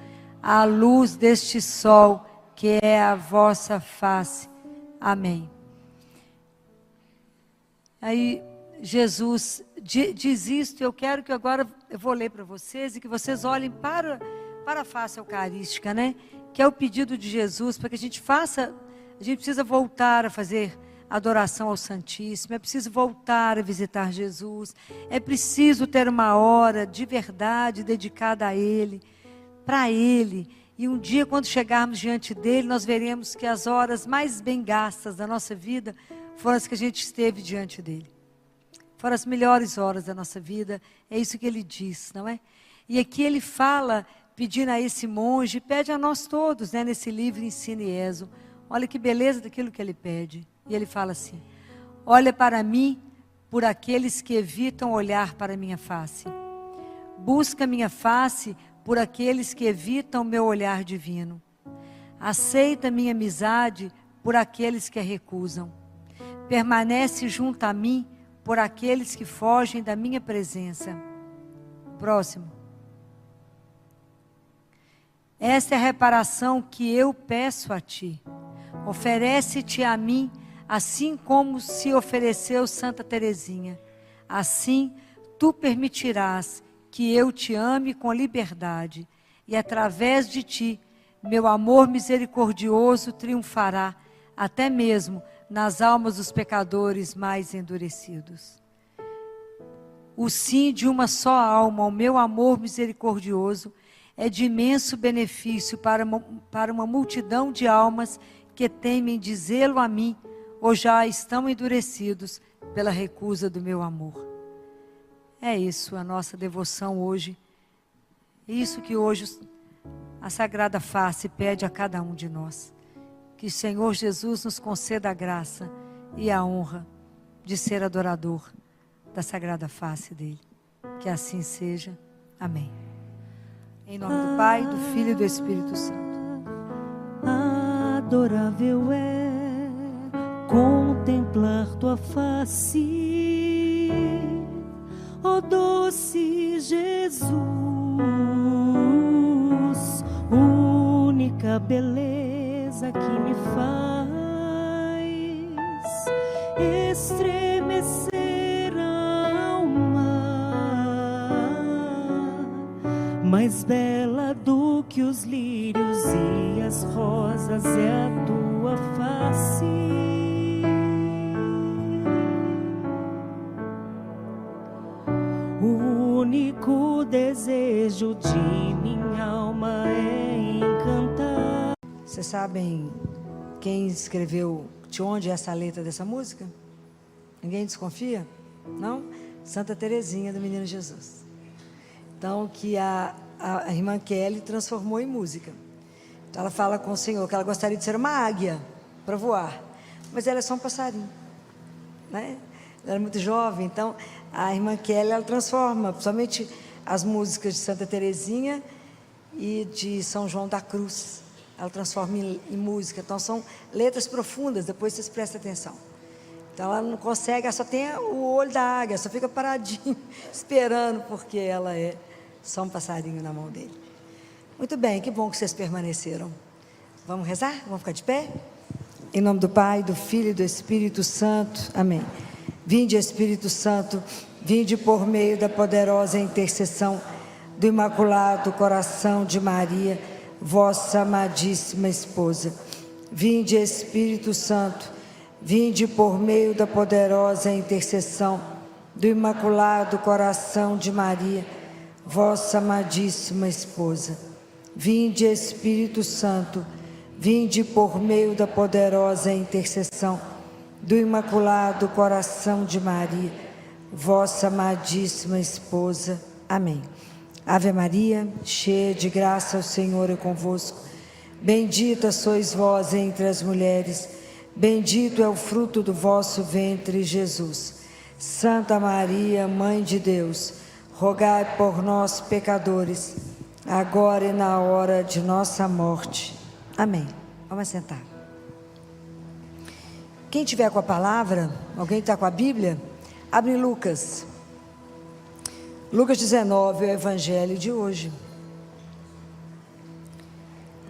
à luz deste sol que é a vossa face. Amém. Aí Jesus diz isto, eu quero que agora eu vou ler para vocês e que vocês olhem para a face eucarística, né? Que é o pedido de Jesus para que a gente faça, a gente precisa voltar a fazer adoração ao Santíssimo, é preciso voltar a visitar Jesus, é preciso ter uma hora de verdade dedicada a Ele, para Ele. E um dia, quando chegarmos diante dEle, nós veremos que as horas mais bem gastas da nossa vida foram as que a gente esteve diante dEle. Foram as melhores horas da nossa vida, é isso que Ele diz, não é? E aqui Ele fala, pedindo a esse monge, pede a nós todos, né, nesse livro Ensina e Ezo. Olha que beleza daquilo que Ele pede. E Ele fala assim: olha para mim por aqueles que evitam olhar para a minha face. Busca minha face por aqueles que evitam meu olhar divino. Aceita minha amizade por aqueles que a recusam. Permanece junto a mim por aqueles que fogem da minha presença. Próximo. Esta é a reparação que eu peço a ti. Oferece-te a mim, assim como se ofereceu Santa Teresinha. Assim, tu permitirás que eu te ame com liberdade, e através de ti, meu amor misericordioso triunfará, até mesmo nas almas dos pecadores mais endurecidos. O sim de uma só alma ao meu amor misericordioso é de imenso benefício para uma multidão de almas que temem dizê-lo a mim, ou já estão endurecidos pela recusa do meu amor. É isso a nossa devoção hoje. É isso que hoje a Sagrada Face pede a cada um de nós. Que o Senhor Jesus nos conceda a graça e a honra de ser adorador da Sagrada Face dele. Que assim seja. Amém. Em nome do Pai, do Filho e do Espírito Santo. Adorável é contemplar tua face, ó doce Jesus, única beleza que me faz estremecer a alma, mais bela do que os lírios e as rosas é a tua face. O único desejo de minha alma é encantar. Vocês sabem quem escreveu, de onde é essa letra dessa música? Ninguém desconfia? Não? Santa Teresinha do Menino Jesus. Então, que a irmã Kelly transformou em música. Então, ela fala com o Senhor que ela gostaria de ser uma águia para voar, mas ela é só um passarinho, né? Ela era muito jovem, então a irmã Kelly, ela transforma somente as músicas de Santa Teresinha e de São João da Cruz. Ela transforma em música. Então são letras profundas, depois vocês prestem atenção. Então ela não consegue, ela só tem o olho da águia, só fica paradinho, esperando, porque ela é só um passarinho na mão dele. Muito bem, que bom que vocês permaneceram. Vamos rezar? Vamos ficar de pé? Em nome do Pai, do Filho e do Espírito Santo. Amém. Vinde, Espírito Santo, vinde por meio da poderosa intercessão do Imaculado Coração de Maria, vossa amadíssima esposa. Vinde, Espírito Santo, vinde por meio da poderosa intercessão do Imaculado Coração de Maria, vossa amadíssima esposa. Vinde, Espírito Santo, vinde por meio da poderosa intercessão do Imaculado Coração de Maria, vossa amadíssima esposa. Amém. Ave Maria, cheia de graça, o Senhor é convosco. Bendita sois vós entre as mulheres, bendito é o fruto do vosso ventre, Jesus. Santa Maria, Mãe de Deus, rogai por nós, pecadores, agora e na hora de nossa morte. Amém. Vamos sentar. Quem tiver com a palavra, alguém está com a Bíblia? Abre Lucas. Lucas 19 é o evangelho de hoje.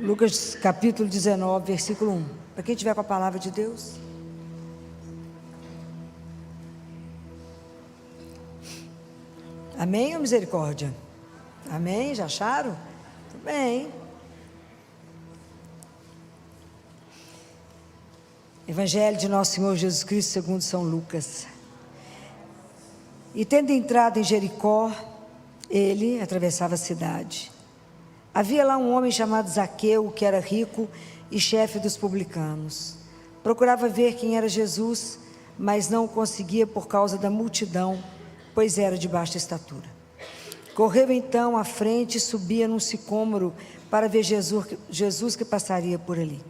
Lucas capítulo 19, versículo 1. Para quem tiver com a palavra de Deus. Amém ou misericórdia? Amém? Já acharam? Tudo bem. Evangelho de Nosso Senhor Jesus Cristo segundo São Lucas. E tendo entrado em Jericó, ele atravessava a cidade. Havia lá um homem chamado Zaqueu, que era rico e chefe dos publicanos. Procurava ver quem era Jesus, mas não o conseguia por causa da multidão, pois era de baixa estatura. Correu então à frente e subia num sicômoro para ver Jesus que passaria por ali.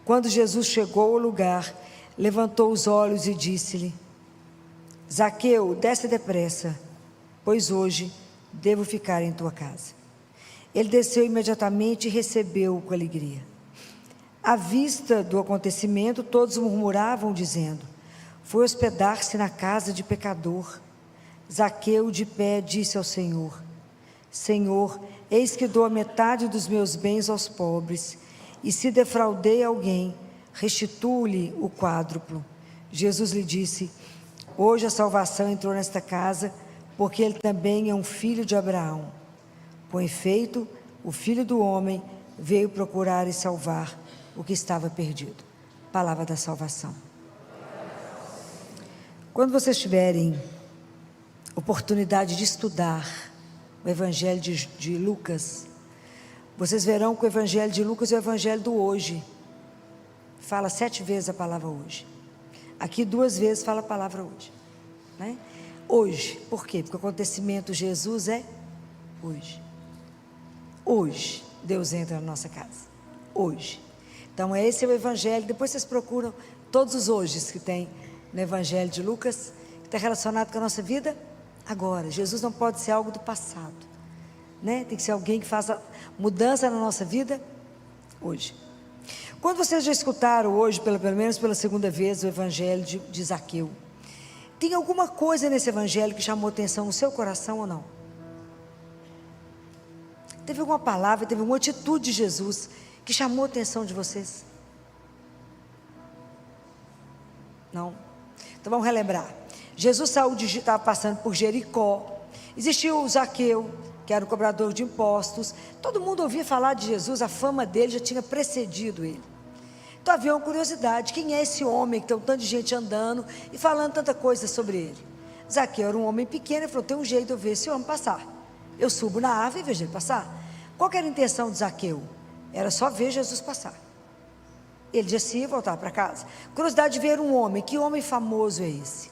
Quando Jesus chegou ao lugar, levantou os olhos e disse-lhe: Zaqueu, desce depressa, pois hoje devo ficar em tua casa. Ele desceu imediatamente e recebeu-o com alegria. À vista do acontecimento, todos murmuravam, dizendo: foi hospedar-se na casa de pecador. Zaqueu, de pé, disse ao Senhor: Senhor, eis que dou a metade dos meus bens aos pobres, e se defraudei alguém, restituo-lhe o quádruplo. Jesus lhe disse: hoje a salvação entrou nesta casa, porque ele também é um filho de Abraão. Com efeito, o Filho do Homem veio procurar e salvar o que estava perdido. Palavra da salvação. Quando vocês tiverem oportunidade de estudar o Evangelho de Lucas, vocês verão que o Evangelho de Lucas é o Evangelho do hoje. Fala 7 vezes a palavra hoje. Aqui 2 vezes fala a palavra hoje, né? Hoje, por quê? Porque o acontecimento Jesus é hoje. Hoje, Deus entra na nossa casa. Hoje. Então, esse é o Evangelho. Depois vocês procuram todos os hojes que tem no Evangelho de Lucas, que está relacionado com a nossa vida agora. Jesus não pode ser algo do passado, né? Tem que ser alguém que faça mudança na nossa vida hoje. Quando vocês já escutaram hoje, pelo menos pela 2ª vez, o Evangelho de Zaqueu, tem alguma coisa nesse Evangelho que chamou atenção no seu coração ou não? Teve alguma palavra, teve alguma atitude de Jesus que chamou a atenção de vocês? Não? Então vamos relembrar. Jesus estava passando por Jericó. Existia o Zaqueu, que era o cobrador de impostos. Todo mundo ouvia falar de Jesus, a fama dele já tinha precedido ele. Então havia uma curiosidade: quem é esse homem que tem um tanto de gente andando e falando tanta coisa sobre ele? Zaqueu era um homem pequeno e falou: tem um jeito de eu ver esse homem passar. Eu subo na árvore e vejo ele passar. Qual que era a intenção de Zaqueu? Era só ver Jesus passar. Ele descia e voltava para casa. Curiosidade de ver um homem. Que homem famoso é esse?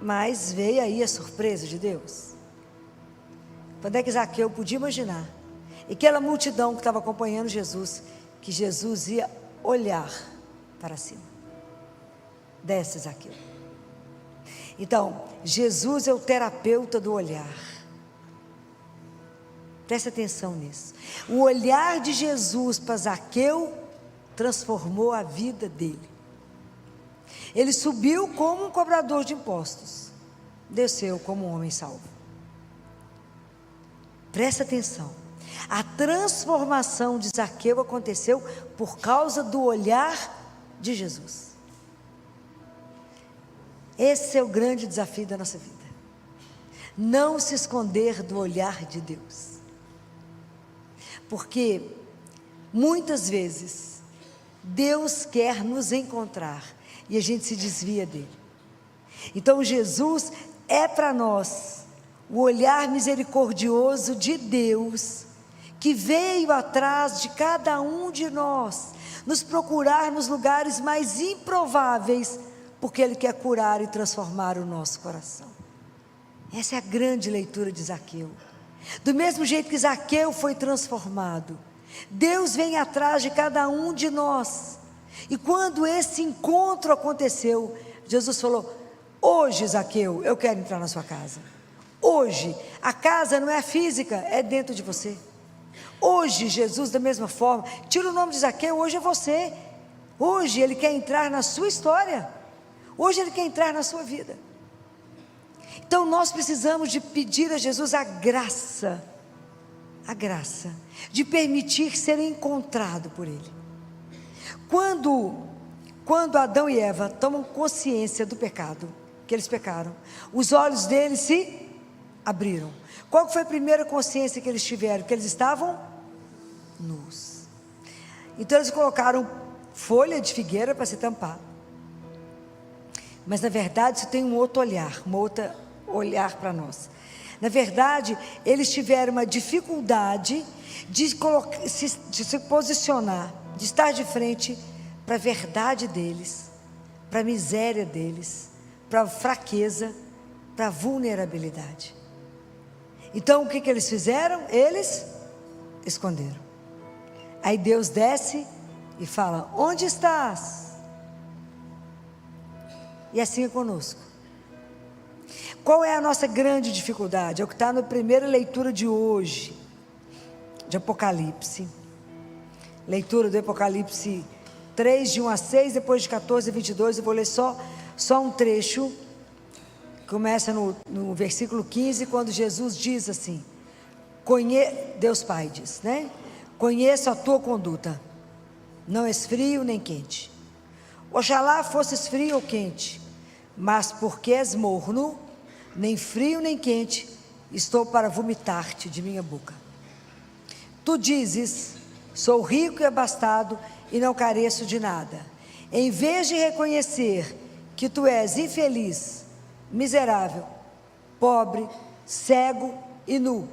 Mas veio aí a surpresa de Deus. Quando é que Zaqueu podia imaginar? E aquela multidão que estava acompanhando Jesus, que Jesus ia olhar para cima. Desce, Zaqueu. Então, Jesus é o terapeuta do olhar. Preste atenção nisso. O olhar de Jesus para Zaqueu transformou a vida dele. Ele subiu como um cobrador de impostos, desceu como um homem salvo. Preste atenção. A transformação de Zaqueu aconteceu por causa do olhar de Jesus. Esse é o grande desafio da nossa vida. Não se esconder do olhar de Deus. Porque muitas vezes Deus quer nos encontrar e a gente se desvia dele. Então Jesus é para nós o olhar misericordioso de Deus, que veio atrás de cada um de nós, nos procurar nos lugares mais improváveis, porque Ele quer curar e transformar o nosso coração. Essa é a grande leitura de Zaqueu. Do mesmo jeito que Zaqueu foi transformado, Deus vem atrás de cada um de nós. E quando esse encontro aconteceu, Jesus falou: hoje, Zaqueu, eu quero entrar na sua casa. Hoje, a casa não é física, é dentro de você. Hoje, Jesus, da mesma forma, tira o nome de Zaqueu, hoje é você. Hoje Ele quer entrar na sua história. Hoje Ele quer entrar na sua vida. Então nós precisamos de pedir a Jesus a graça de permitir ser encontrado por Ele. Quando Adão e Eva tomam consciência do pecado, que eles pecaram, os olhos deles se abriram. Qual foi a primeira consciência que eles tiveram? Que eles estavam nus. Então eles colocaram folha de figueira para se tampar. Mas na verdade isso tem um outro olhar para nós. Na verdade, eles tiveram uma dificuldade de se posicionar, de estar de frente para a verdade deles, para a miséria deles, para a fraqueza, para a vulnerabilidade. Então o que eles fizeram? Eles esconderam. Aí Deus desce e fala: onde estás? E assim é conosco. Qual é a nossa grande dificuldade? É o que está na primeira leitura de hoje, de Apocalipse. Leitura do Apocalipse 3, de 1 a 6, depois de 14 a 22, eu vou ler só um trecho. Começa no versículo 15, quando Jesus diz assim, Deus Pai diz, né? Conheço a tua conduta, não és frio nem quente. Oxalá fosses frio ou quente, mas porque és morno, nem frio nem quente, estou para vomitar-te de minha boca. Tu dizes, sou rico e abastado e não careço de nada. Em vez de reconhecer que tu és infeliz, miserável, pobre, cego e nu,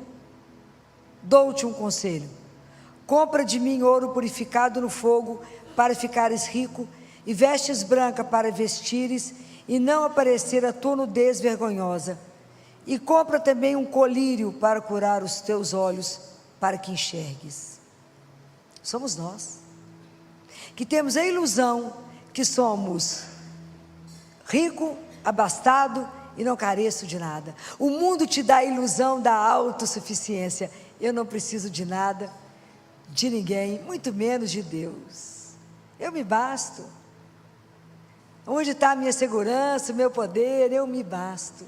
dou-te um conselho: compra de mim ouro purificado no fogo para ficares rico, e vestes branca para vestires e não aparecer a tua nudez vergonhosa, e compra também um colírio para curar os teus olhos, para que enxergues. Somos nós que temos a ilusão que somos rico, abastado e não careço de nada. O mundo te dá a ilusão da autossuficiência. Eu não preciso de nada, de ninguém, muito menos de Deus. Eu me basto. Onde está a minha segurança, o meu poder? Eu me basto.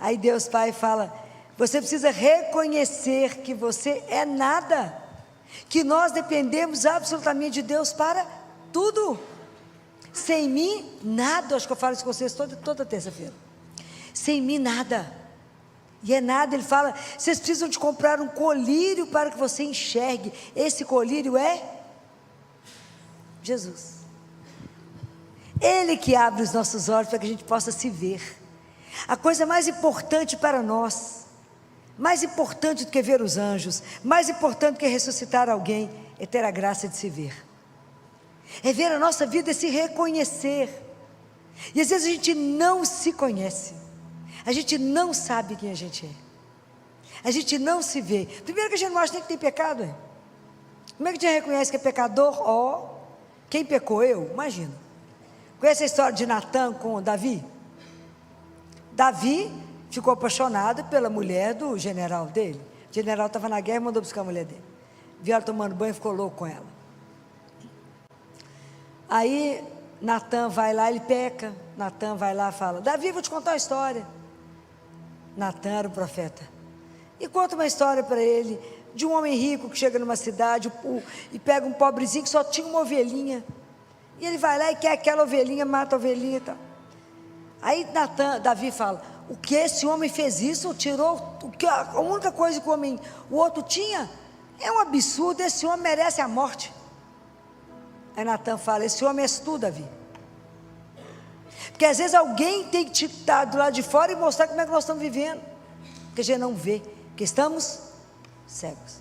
Aí Deus Pai fala: você precisa reconhecer que você é nada, que nós dependemos absolutamente de Deus para tudo. Sem mim, nada. Acho que eu falo isso com vocês toda terça-feira. Sem mim, nada. E é nada. Ele fala: vocês precisam de comprar um colírio para que você enxergue. Esse colírio é Jesus. Ele que abre os nossos olhos para que a gente possa se ver. A coisa mais importante para nós, mais importante do que ver os anjos, mais importante do que ressuscitar alguém, é ter a graça de se ver. É ver a nossa vida e se reconhecer. E às vezes a gente não se conhece, a gente não sabe quem a gente é, a gente não se vê. Primeiro que a gente não acha nem que tem pecado. Como é que a gente reconhece que é pecador? Quem pecou? Eu? Imagina. Conhece a história de Natã com Davi? Davi ficou apaixonado pela mulher do general dele. O general estava na guerra e mandou buscar a mulher dele. Viu ela tomando banho e ficou louco com ela. Aí Natã vai lá, ele peca. Natã vai lá e fala: Davi, vou te contar uma história. Natã era o profeta. E conta uma história para ele. de um homem rico que chega numa cidade e pega um pobrezinho que só tinha uma ovelhinha. E ele vai lá e quer aquela ovelhinha, mata a ovelhinha e tal. Aí Davi fala: o que esse homem fez isso? Tirou a única coisa que o outro tinha? É um absurdo, esse homem merece a morte. Aí Natan fala: esse homem és tu, Davi. Porque às vezes alguém tem que te estar do lado de fora e mostrar como é que nós estamos vivendo, porque a gente não vê, porque estamos cegos.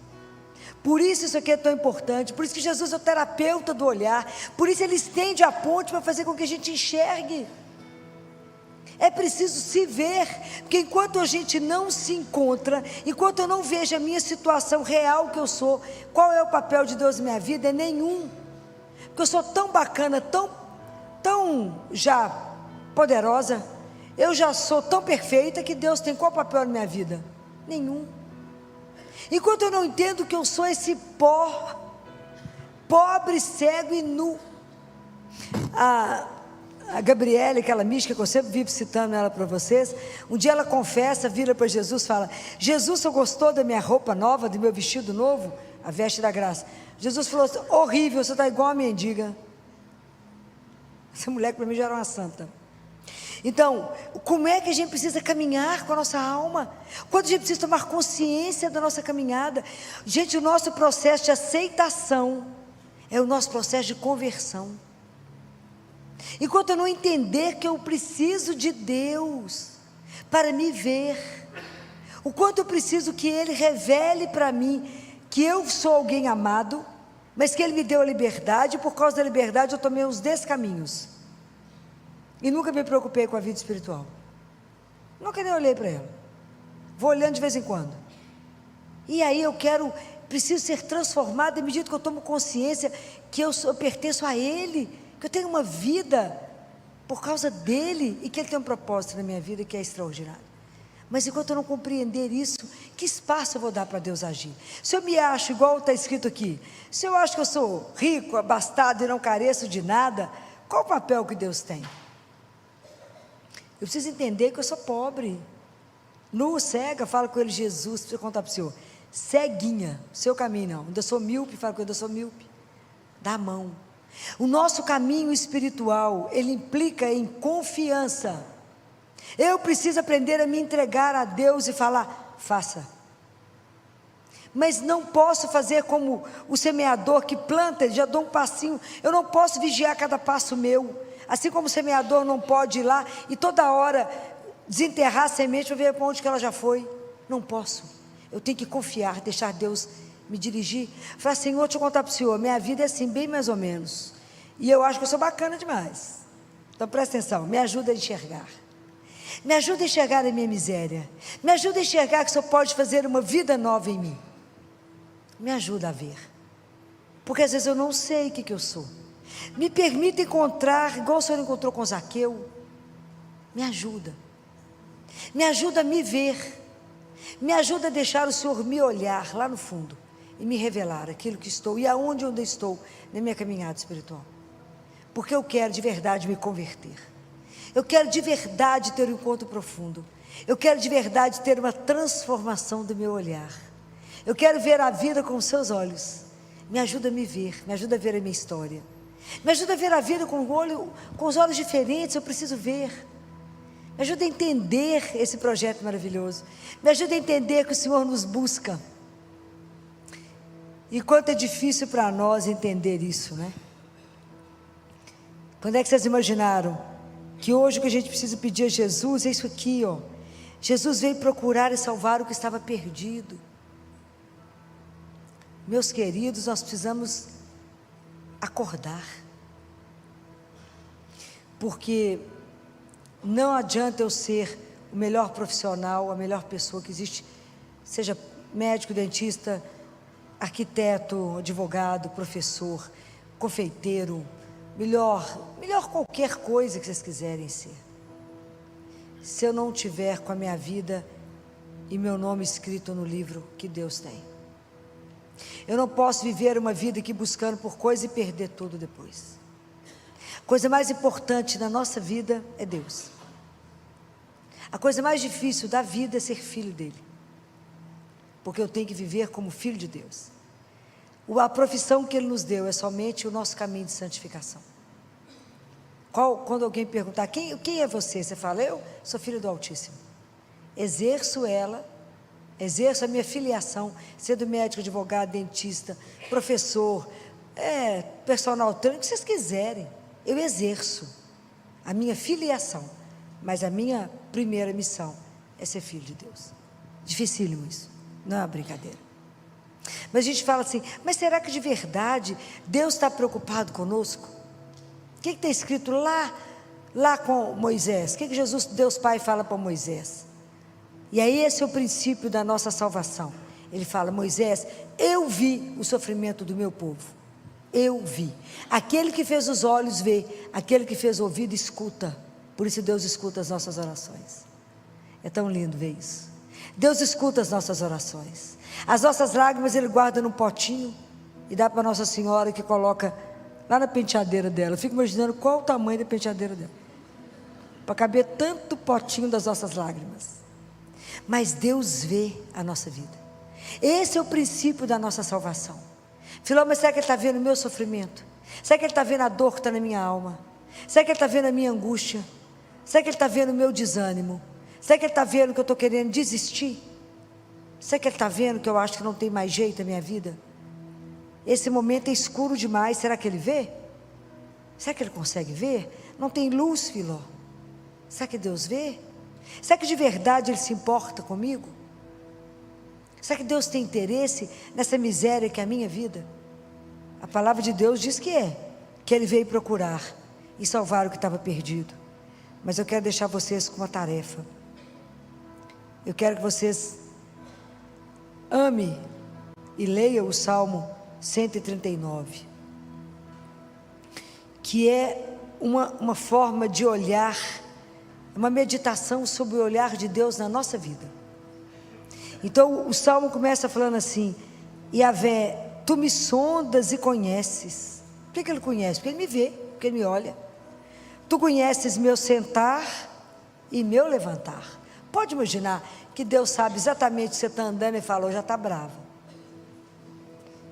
Por isso aqui é tão importante, por isso que Jesus é o terapeuta do olhar, por isso ele estende a ponte para fazer com que a gente enxergue. É preciso se ver, porque enquanto a gente não se encontra, enquanto eu não vejo a minha situação real que eu sou, qual é o papel de Deus na minha vida? É nenhum, porque eu sou tão bacana, tão já poderosa, eu já sou tão perfeita, que Deus tem qual papel na minha vida? Nenhum. Enquanto eu não entendo que eu sou esse pó, pobre, cego e nu. A Gabriele, aquela mística que eu sempre vivo citando ela para vocês, um dia ela confessa, vira para Jesus e fala: Jesus, você gostou da minha roupa nova, do meu vestido novo? A veste da graça. Jesus falou assim: horrível, você está igual a mendiga. Essa mulher para mim já era uma santa. Então, como é que a gente precisa caminhar com a nossa alma? Quando a gente precisa tomar consciência da nossa caminhada? Gente, o nosso processo de aceitação é o nosso processo de conversão. Enquanto eu não entender que eu preciso de Deus para me ver, o quanto eu preciso que Ele revele para mim que eu sou alguém amado, mas que Ele me deu a liberdade, e por causa da liberdade eu tomei os descaminhos. E nunca me preocupei com a vida espiritual. Nunca nem olhei para ela. Vou olhando de vez em quando. E aí preciso ser transformado à medida que eu tomo consciência que eu pertenço a Ele, que eu tenho uma vida por causa dEle, e que Ele tem um propósito na minha vida que é extraordinário. Mas enquanto eu não compreender isso, que espaço eu vou dar para Deus agir? Se eu me acho, igual está escrito aqui, se eu acho que eu sou rico, abastado e não careço de nada, qual o papel que Deus tem? Eu preciso entender que eu sou pobre, nu, cega. Fala com ele: Jesus, preciso contar para o Senhor, ceguinha, seu caminho não, ainda sou míope. Fala com ele: eu sou míope, dá a mão. O nosso caminho espiritual, ele implica em confiança. Eu preciso aprender a me entregar a Deus e falar: faça. Mas não posso fazer como o semeador que planta, já dou um passinho. Eu não posso vigiar cada passo meu. Assim como o semeador não pode ir lá e toda hora desenterrar a semente para ver para onde que ela já foi. Não posso. Eu tenho que confiar, deixar Deus me dirigir. Falar: Senhor, deixa eu contar para o Senhor, minha vida é assim, bem mais ou menos. E eu acho que eu sou bacana demais. Então presta atenção, me ajuda a enxergar. Me ajuda a enxergar a minha miséria. Me ajuda a enxergar que o Senhor pode fazer uma vida nova em mim. Me ajuda a ver. Porque às vezes eu não sei o que eu sou. Me permita encontrar, igual o Senhor encontrou com Zaqueu. Me ajuda. Me ajuda a me ver. Me ajuda a deixar o Senhor me olhar lá no fundo e me revelar aquilo que estou e aonde eu estou na minha caminhada espiritual. Porque eu quero de verdade me converter. Eu quero de verdade ter um encontro profundo. Eu quero de verdade ter uma transformação do meu olhar. Eu quero ver a vida com os seus olhos. Me ajuda a me ver, me ajuda a ver a minha história. Me ajuda a ver a vida com os olhos diferentes. Eu preciso ver. Me ajuda a entender esse projeto maravilhoso. Me ajuda a entender que o Senhor nos busca. E quanto é difícil para nós entender isso, né? Quando é que vocês imaginaram que hoje o que a gente precisa pedir a Jesus é isso aqui, ó? Jesus veio procurar e salvar o que estava perdido. Meus queridos, nós precisamos acordar, porque não adianta eu ser o melhor profissional, a melhor pessoa que existe, seja médico, dentista, arquiteto, advogado, professor, confeiteiro, melhor qualquer coisa que vocês quiserem ser, se eu não tiver com a minha vida e meu nome escrito no livro que Deus tem. Eu não posso viver uma vida aqui buscando por coisa e perder tudo depois. A coisa mais importante na nossa vida é Deus. A coisa mais difícil da vida é ser filho dele. porque eu tenho que viver como filho de Deus. A profissão que Ele nos deu é somente o nosso caminho de santificação. Quando alguém perguntar, quem é você? Você fala, eu sou filho do Altíssimo. Exerço a minha filiação, sendo médico, advogado, dentista, professor, personal trainer, o que vocês quiserem. Eu exerço a minha filiação, mas a minha primeira missão é ser filho de Deus. Dificílimo isso, não é uma brincadeira. Mas a gente fala assim, mas será que de verdade Deus está preocupado conosco? O que está escrito lá com Moisés? O que Jesus, Deus Pai, fala para Moisés? E aí esse é o princípio da nossa salvação. Ele fala, Moisés, eu vi o sofrimento do meu povo. Eu vi. Aquele que fez os olhos vê, aquele que fez o ouvido escuta. Por isso Deus escuta as nossas orações. É tão lindo ver isso. Deus escuta as nossas orações. As nossas lágrimas Ele guarda num potinho e dá para Nossa Senhora, que coloca lá na penteadeira dela. Eu fico imaginando qual o tamanho da penteadeira dela, para caber tanto potinho das nossas lágrimas. Mas Deus vê a nossa vida. Esse é o princípio da nossa salvação. Filó, mas será que Ele está vendo o meu sofrimento? Será que Ele está vendo a dor que está na minha alma? Será que Ele está vendo a minha angústia? Será que Ele está vendo o meu desânimo? Será que Ele está vendo que eu estou querendo desistir? Será que Ele está vendo que eu acho que não tem mais jeito na minha vida? Esse momento é escuro demais, será que Ele vê? Será que Ele consegue ver? Não tem luz, Filó. Será que Deus vê? Será que de verdade Ele se importa comigo? Será que Deus tem interesse nessa miséria que é a minha vida? A palavra de Deus diz que Ele veio procurar e salvar o que estava perdido. Mas eu quero deixar vocês com uma tarefa. Eu quero que vocês amem e leiam o Salmo 139, que é uma forma de olhar, uma meditação sobre o olhar de Deus na nossa vida. Então o Salmo começa falando assim, Yahvé, tu me sondas e conheces. Por que Ele conhece? Porque Ele me vê, porque Ele me olha. Tu conheces meu sentar e meu levantar. Pode imaginar que Deus sabe exatamente o que você está andando e fala, hoje já está bravo.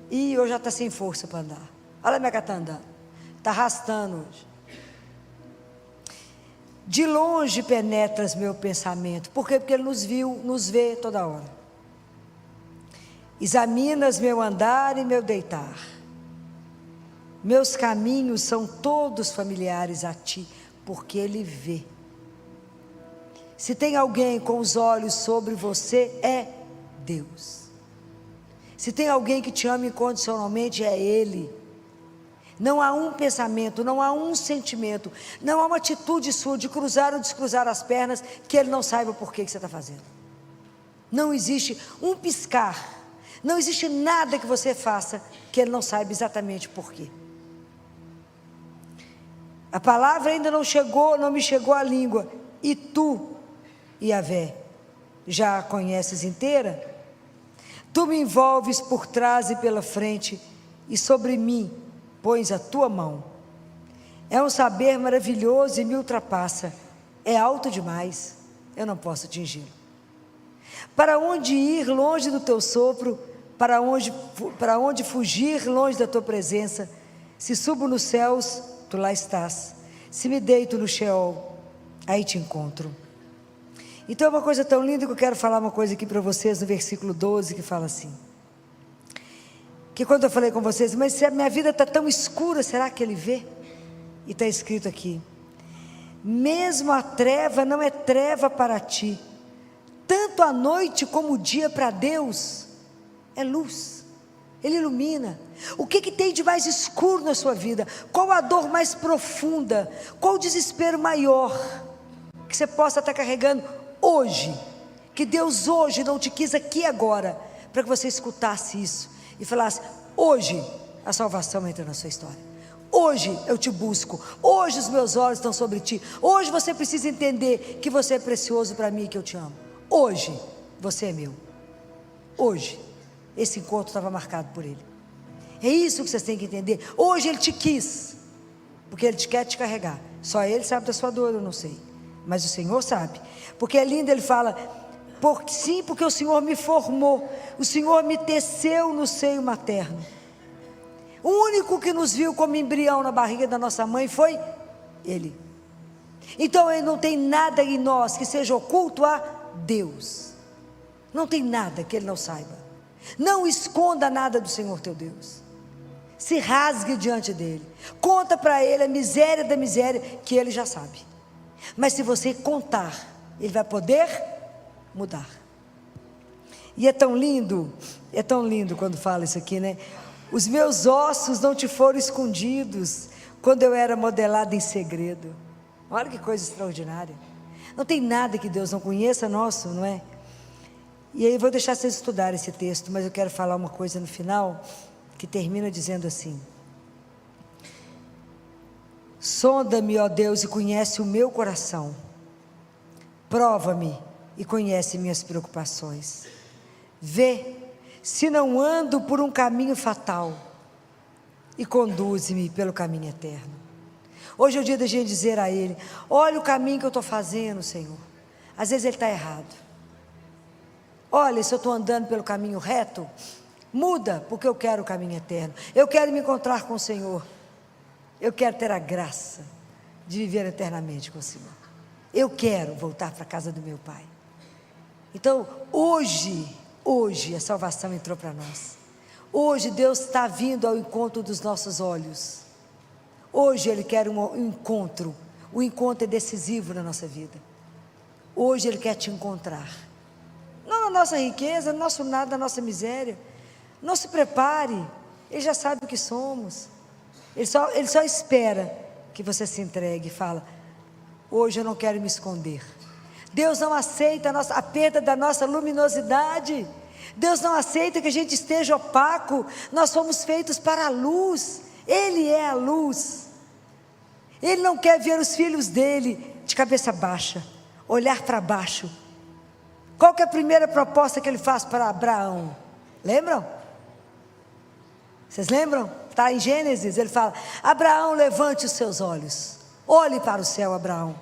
E hoje já está sem força para andar. Olha como é que está andando. Está arrastando hoje. De longe penetras meu pensamento. Por quê? Porque Ele nos vê toda hora. Examinas meu andar e meu deitar. Meus caminhos são todos familiares a Ti, porque Ele vê. Se tem alguém com os olhos sobre você, é Deus. Se tem alguém que te ama incondicionalmente, é Ele. Não há um pensamento, não há um sentimento, não há uma atitude sua de cruzar ou descruzar as pernas que Ele não saiba por que você está fazendo. Não existe um piscar, não existe nada que você faça que Ele não saiba exatamente por quê. A palavra ainda não me chegou à língua, e tu, Yahvé, já a conheces inteira? Tu me envolves por trás e pela frente, e sobre mim pões a tua mão. É um saber maravilhoso e me ultrapassa, é alto demais, eu não posso atingi-lo. Para onde ir longe do teu sopro, para onde fugir longe da tua presença? Se subo nos céus, tu lá estás. Se me deito no Sheol, aí te encontro. Então é uma coisa tão linda que eu quero falar uma coisa aqui para vocês no versículo 12, que fala assim, que quando eu falei com vocês, mas se a minha vida está tão escura, será que Ele vê? E está escrito aqui, mesmo a treva não é treva para ti, tanto a noite como o dia para Deus é luz. Ele ilumina. O que tem de mais escuro na sua vida? Qual a dor mais profunda? Qual o desespero maior que você possa estar carregando hoje? Que Deus hoje não te quis aqui agora, para que você escutasse isso e falasse, hoje a salvação entra na sua história. Hoje eu te busco, hoje os meus olhos estão sobre ti, hoje você precisa entender que você é precioso para mim e que eu te amo. Hoje você é meu. Hoje esse encontro estava marcado por Ele. É isso que vocês têm que entender. Hoje Ele te quis, porque Ele quer te carregar. Só Ele sabe da sua dor, eu não sei, mas o Senhor sabe. Porque é lindo, Ele fala, Sim, porque o Senhor me formou, o Senhor me teceu no seio materno. O único que nos viu como embrião na barriga da nossa mãe foi Ele. Então Ele não tem nada em nós que seja oculto a Deus. Não tem nada que Ele não saiba. Não esconda nada do Senhor teu Deus. Se rasgue diante dEle. Conta para Ele a miséria da miséria que Ele já sabe. Mas se você contar, Ele vai poder mudar. E é tão lindo quando fala isso aqui, né? Os meus ossos não te foram escondidos quando eu era modelado em segredo. Olha que coisa extraordinária. Não tem nada que Deus não conheça nosso, não é? E aí eu vou deixar vocês estudarem esse texto, mas eu quero falar uma coisa no final, que termina dizendo assim: sonda-me, ó Deus, e conhece o meu coração. Prova-me e conhece minhas preocupações. Vê se não ando por um caminho fatal e conduze-me pelo caminho eterno. Hoje é o dia da gente dizer a Ele: olha o caminho que eu estou fazendo, Senhor. Às vezes ele está errado. Olha, se eu estou andando pelo caminho reto, muda, porque eu quero o caminho eterno. Eu quero me encontrar com o Senhor. Eu quero ter a graça de viver eternamente com o Senhor. Eu quero voltar para a casa do meu Pai. Então, hoje a salvação entrou para nós. Hoje Deus está vindo ao encontro dos nossos olhos. Hoje Ele quer um encontro. O encontro é decisivo na nossa vida. Hoje Ele quer te encontrar. Não na nossa riqueza, no nosso nada, na nossa miséria. Não se prepare. Ele já sabe o que somos. Ele só espera que você se entregue e fala: hoje eu não quero me esconder. Deus não aceita a perda da nossa luminosidade. Deus não aceita que a gente esteja opaco. Nós fomos feitos para a luz. Ele é a luz. Ele não quer ver os filhos dele de cabeça baixa, olhar para baixo. Qual que é a primeira proposta que ele faz para Abraão? Lembram? Vocês lembram? Está em Gênesis, ele fala: Abraão, levante os seus olhos, olhe para o céu, Abraão.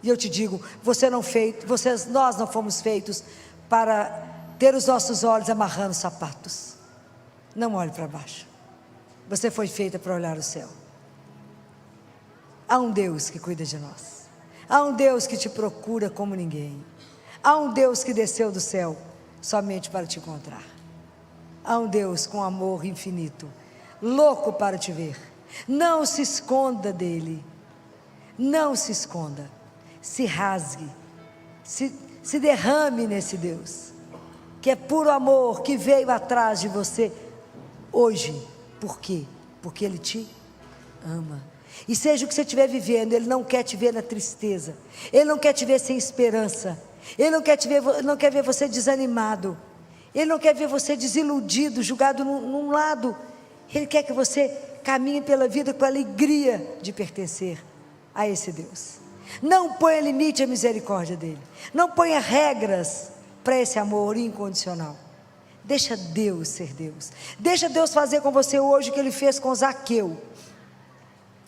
E eu te digo, nós não fomos feitos para ter os nossos olhos amarrando sapatos. Não olhe para baixo. Você foi feita para olhar o céu. Há um Deus que cuida de nós. Há um Deus que te procura como ninguém. Há um Deus que desceu do céu somente para te encontrar. Há um Deus com amor infinito, louco para te ver. Não se esconda dele. Não se esconda. Se rasgue. Se derrame nesse Deus, que é puro amor, que veio atrás de você hoje. Por quê? Porque Ele te ama. E seja o que você estiver vivendo, Ele não quer te ver na tristeza. Ele não quer te ver sem esperança. Ele não quer ver você desanimado. Ele não quer ver você desiludido, julgado num lado. Ele quer que você caminhe pela vida com a alegria de pertencer a esse Deus. Não ponha limite à misericórdia dele. Não ponha regras para esse amor incondicional. Deixa Deus ser Deus. Deixa Deus fazer com você hoje o que Ele fez com Zaqueu.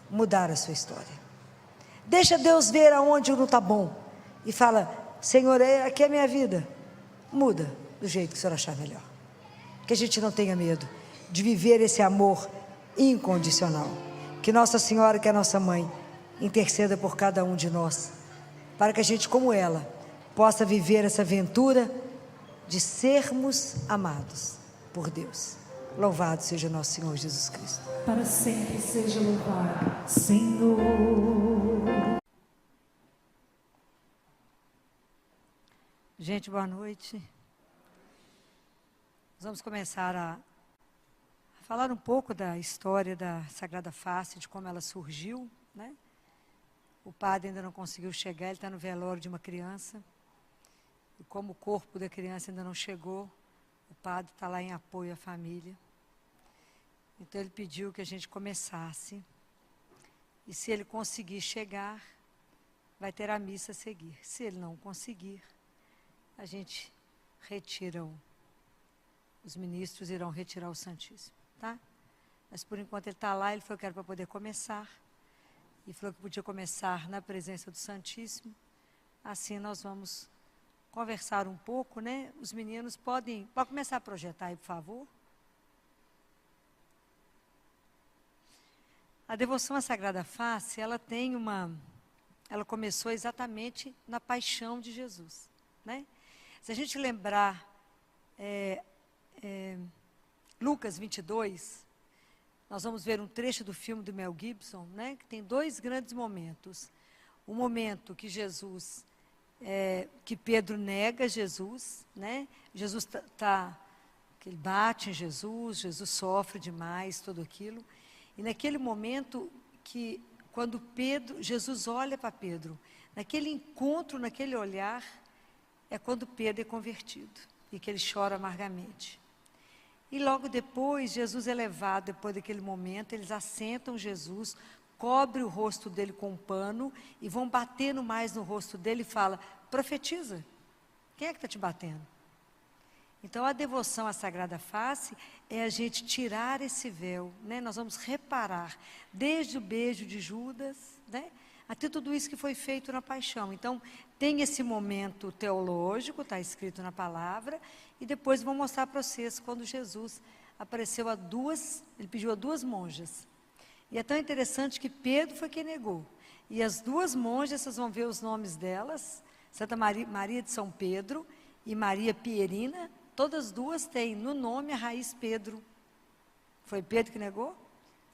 Mudar a sua história. Deixa Deus ver aonde não está bom. E fala: Senhor, aqui é a minha vida. Muda do jeito que o Senhor achar melhor. Que a gente não tenha medo de viver esse amor incondicional. Que Nossa Senhora, que é a nossa mãe, interceda por cada um de nós, para que a gente, como ela, possa viver essa aventura de sermos amados por Deus. Louvado seja nosso Senhor Jesus Cristo. Para sempre seja louvado, Senhor. Gente, boa noite. Nós vamos começar a falar um pouco da história da Sagrada Face, de como ela surgiu, né? O padre ainda não conseguiu chegar, ele está no velório de uma criança. E como o corpo da criança ainda não chegou, o padre está lá em apoio à família. Então ele pediu que a gente começasse. E se ele conseguir chegar, vai ter a missa a seguir. Se ele não conseguir, a gente retira os ministros irão retirar o Santíssimo, tá? Mas por enquanto ele está lá, ele falou que era para poder começar. E falou que podia começar na presença do Santíssimo. Assim nós vamos conversar um pouco, né? Os meninos podem começar a projetar aí, por favor. A devoção à Sagrada Face, ela começou exatamente na paixão de Jesus, né? Se a gente lembrar Lucas 22, nós vamos ver um trecho do filme do Mel Gibson, né? Que tem dois grandes momentos. O momento que que Pedro nega Jesus, né? Jesus que ele bate em Jesus, Jesus sofre demais, tudo aquilo. E naquele momento quando Jesus olha para Pedro, naquele encontro, naquele olhar, é quando Pedro é convertido e que ele chora amargamente. E logo depois, Jesus é levado, depois daquele momento, eles assentam Jesus, cobre o rosto dele com um pano e vão batendo mais no rosto dele e fala: profetiza, quem é que está te batendo? Então a devoção à Sagrada Face é a gente tirar esse véu, né? Nós vamos reparar, desde o beijo de Judas, né? Até tudo isso que foi feito na paixão. Então tem esse momento teológico, está escrito na palavra, e depois vou mostrar para vocês quando Jesus apareceu ele pediu a duas monjas. E é tão interessante que Pedro foi quem negou. E as duas monjas, vocês vão ver os nomes delas, Santa Maria de São Pedro e Maria Pierina, todas duas têm no nome a raiz Pedro. Foi Pedro que negou?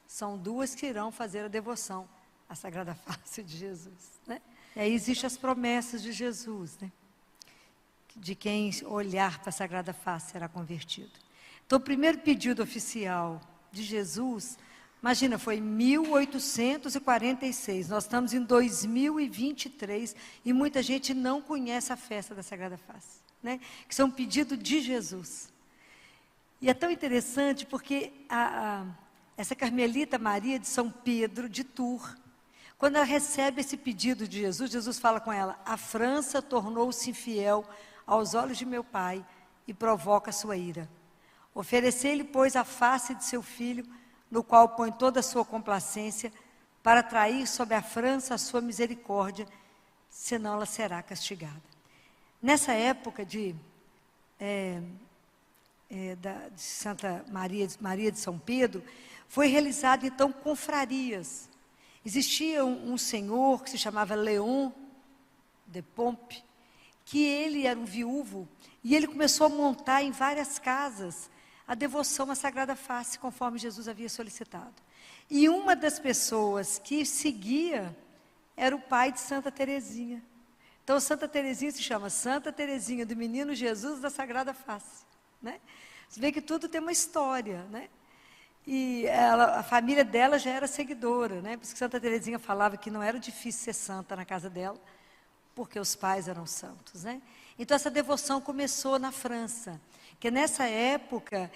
São duas que irão fazer a devoção à Sagrada Face de Jesus, né? E aí existem as promessas de Jesus, né? De quem olhar para a Sagrada Face será convertido. Então o primeiro pedido oficial de Jesus, imagina, foi em 1846, nós estamos em 2023 e muita gente não conhece a festa da Sagrada Face, né? Que são um pedido de Jesus. E é tão interessante porque essa Carmelita Maria de São Pedro de Tours, quando ela recebe esse pedido de Jesus, Jesus fala com ela: a França tornou-se infiel aos olhos de meu Pai e provoca a sua ira. Oferecei-lhe, pois, a face de seu filho, no qual põe toda a sua complacência, para atrair sobre a França a sua misericórdia, senão ela será castigada. Nessa época de Santa Maria de São Pedro, foi realizado então confrarias. Existia um senhor que se chamava Leon de Pompe, que ele era um viúvo, e ele começou a montar em várias casas a devoção à Sagrada Face, conforme Jesus havia solicitado. E uma das pessoas que seguia era o pai de Santa Teresinha. Então, Santa Teresinha se chama Santa Teresinha do Menino Jesus da Sagrada Face, né? Você vê que tudo tem uma história, né? E a família dela já era seguidora, né? Por isso que Santa Teresinha falava que não era difícil ser santa na casa dela, porque os pais eram santos, né? Então essa devoção começou na França, que nessa época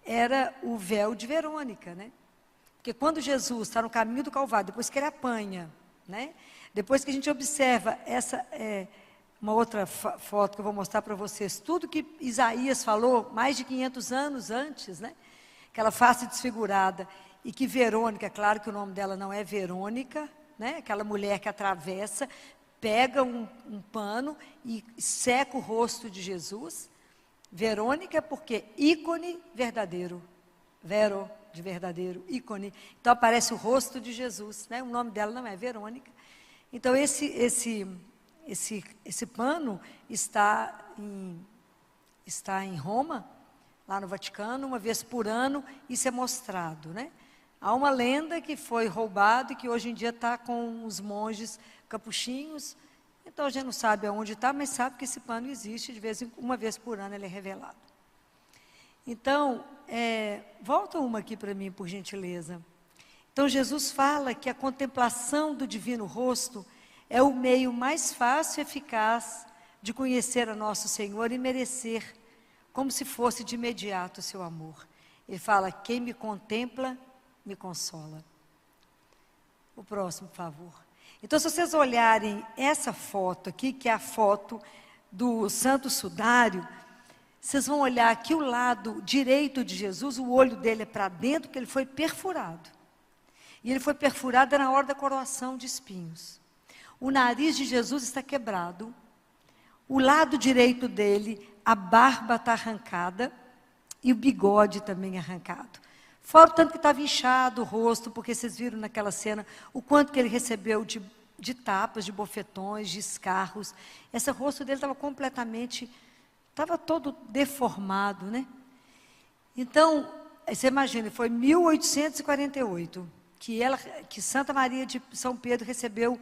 era o véu de Verônica, né? Porque quando Jesus está no caminho do Calvário, depois que ele apanha, né? Depois que a gente observa uma outra foto que eu vou mostrar para vocês, tudo que Isaías falou mais de 500 anos antes, né? Aquela face desfigurada, e que Verônica, claro que o nome dela não é Verônica, né? Aquela mulher que atravessa, pega um pano e seca o rosto de Jesus. Verônica porque ícone verdadeiro, vero de verdadeiro, ícone. Então aparece o rosto de Jesus, né? O nome dela não é Verônica. Então esse pano está em Roma, lá no Vaticano, uma vez por ano, isso é mostrado, né? Há uma lenda que foi roubado e que hoje em dia está com os monges capuchinhos. Então a gente não sabe aonde está, mas sabe que esse pano existe, uma vez por ano ele é revelado. Então, volta uma aqui para mim, por gentileza. Então Jesus fala que a contemplação do divino rosto é o meio mais fácil e eficaz de conhecer a nosso Senhor e merecer, como se fosse de imediato, o seu amor. Ele fala: quem me contempla, me consola. O próximo, por favor. Então, se vocês olharem essa foto aqui, que é a foto do Santo Sudário, vocês vão olhar aqui o lado direito de Jesus, o olho dele é para dentro, porque ele foi perfurado. E ele foi perfurado na hora da coroação de espinhos. O nariz de Jesus está quebrado. O lado direito dele, a barba está arrancada e o bigode também arrancado. Fora o tanto que estava inchado o rosto, porque vocês viram naquela cena o quanto que ele recebeu de tapas, de bofetões, de escarros. Esse rosto dele estava completamente, estava todo deformado, né? Então, você imagina, foi 1848 que Santa Maria de São Pedro recebeu.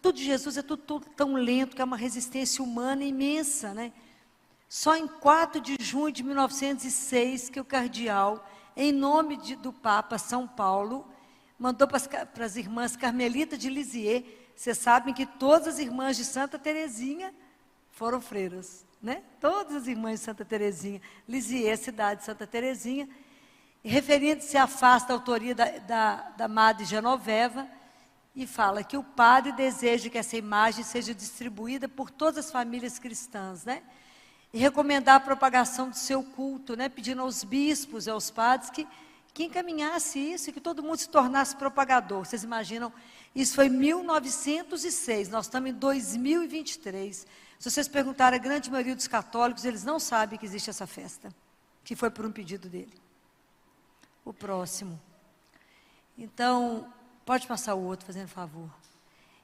Tudo de Jesus é tudo tão lento, que é uma resistência humana imensa, né? Só em 4 de junho de 1906 que o cardeal, em nome do Papa São Paulo, mandou para as irmãs Carmelita de Lisieux. Vocês sabem que todas as irmãs de Santa Teresinha foram freiras, né? Todas as irmãs de Santa Teresinha. Lisieux, cidade de Santa Teresinha. Referindo-se à fasta autoria da Madre Genoveva, e fala que o padre deseja que essa imagem seja distribuída por todas as famílias cristãs, né? E recomendar a propagação do seu culto, né? Pedindo aos bispos e aos padres que encaminhasse isso e que todo mundo se tornasse propagador. Vocês imaginam? Isso foi em 1906, nós estamos em 2023. Se vocês perguntarem a grande maioria dos católicos, eles não sabem que existe essa festa, que foi por um pedido dele. O próximo. Então, pode passar o outro, fazendo favor.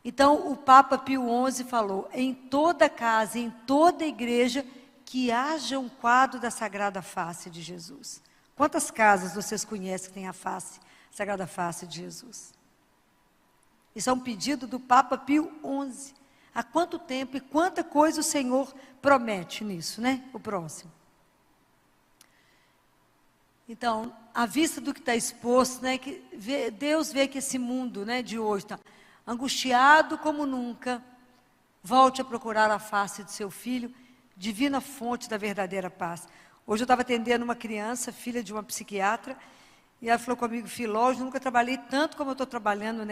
Então, o Papa Pio XI falou, em toda casa, em toda igreja, que haja um quadro da Sagrada Face de Jesus. Quantas casas vocês conhecem que tem a Sagrada Face de Jesus? Isso é um pedido do Papa Pio XI. Há quanto tempo e quanta coisa o Senhor promete nisso, né? O próximo. Então, à vista do que está exposto, né, que Deus vê que esse mundo, né, de hoje está angustiado como nunca. Volte a procurar a face de seu filho, divina fonte da verdadeira paz. Hoje eu estava atendendo uma criança, filha de uma psiquiatra, e ela falou comigo, Filó, eu nunca trabalhei tanto como eu estou trabalhando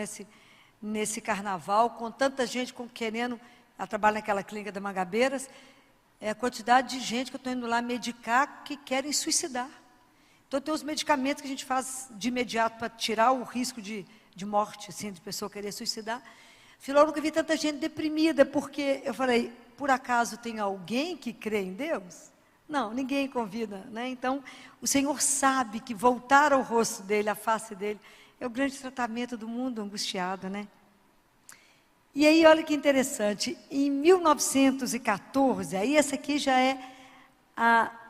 nesse carnaval, com tanta gente querendo, ela trabalha naquela clínica da Mangabeiras, a quantidade de gente que eu estou indo lá medicar que querem suicidar. Então, tem os medicamentos que a gente faz de imediato para tirar o risco de morte, assim, de pessoa querer suicidar. Filó, eu nunca vi tanta gente deprimida, porque eu falei, por acaso tem alguém que crê em Deus? Não, ninguém convida, né? Então, o Senhor sabe que voltar ao rosto dele, à face dele, é o grande tratamento do mundo angustiado, né? E aí, olha que interessante, em 1914, aí essa aqui já é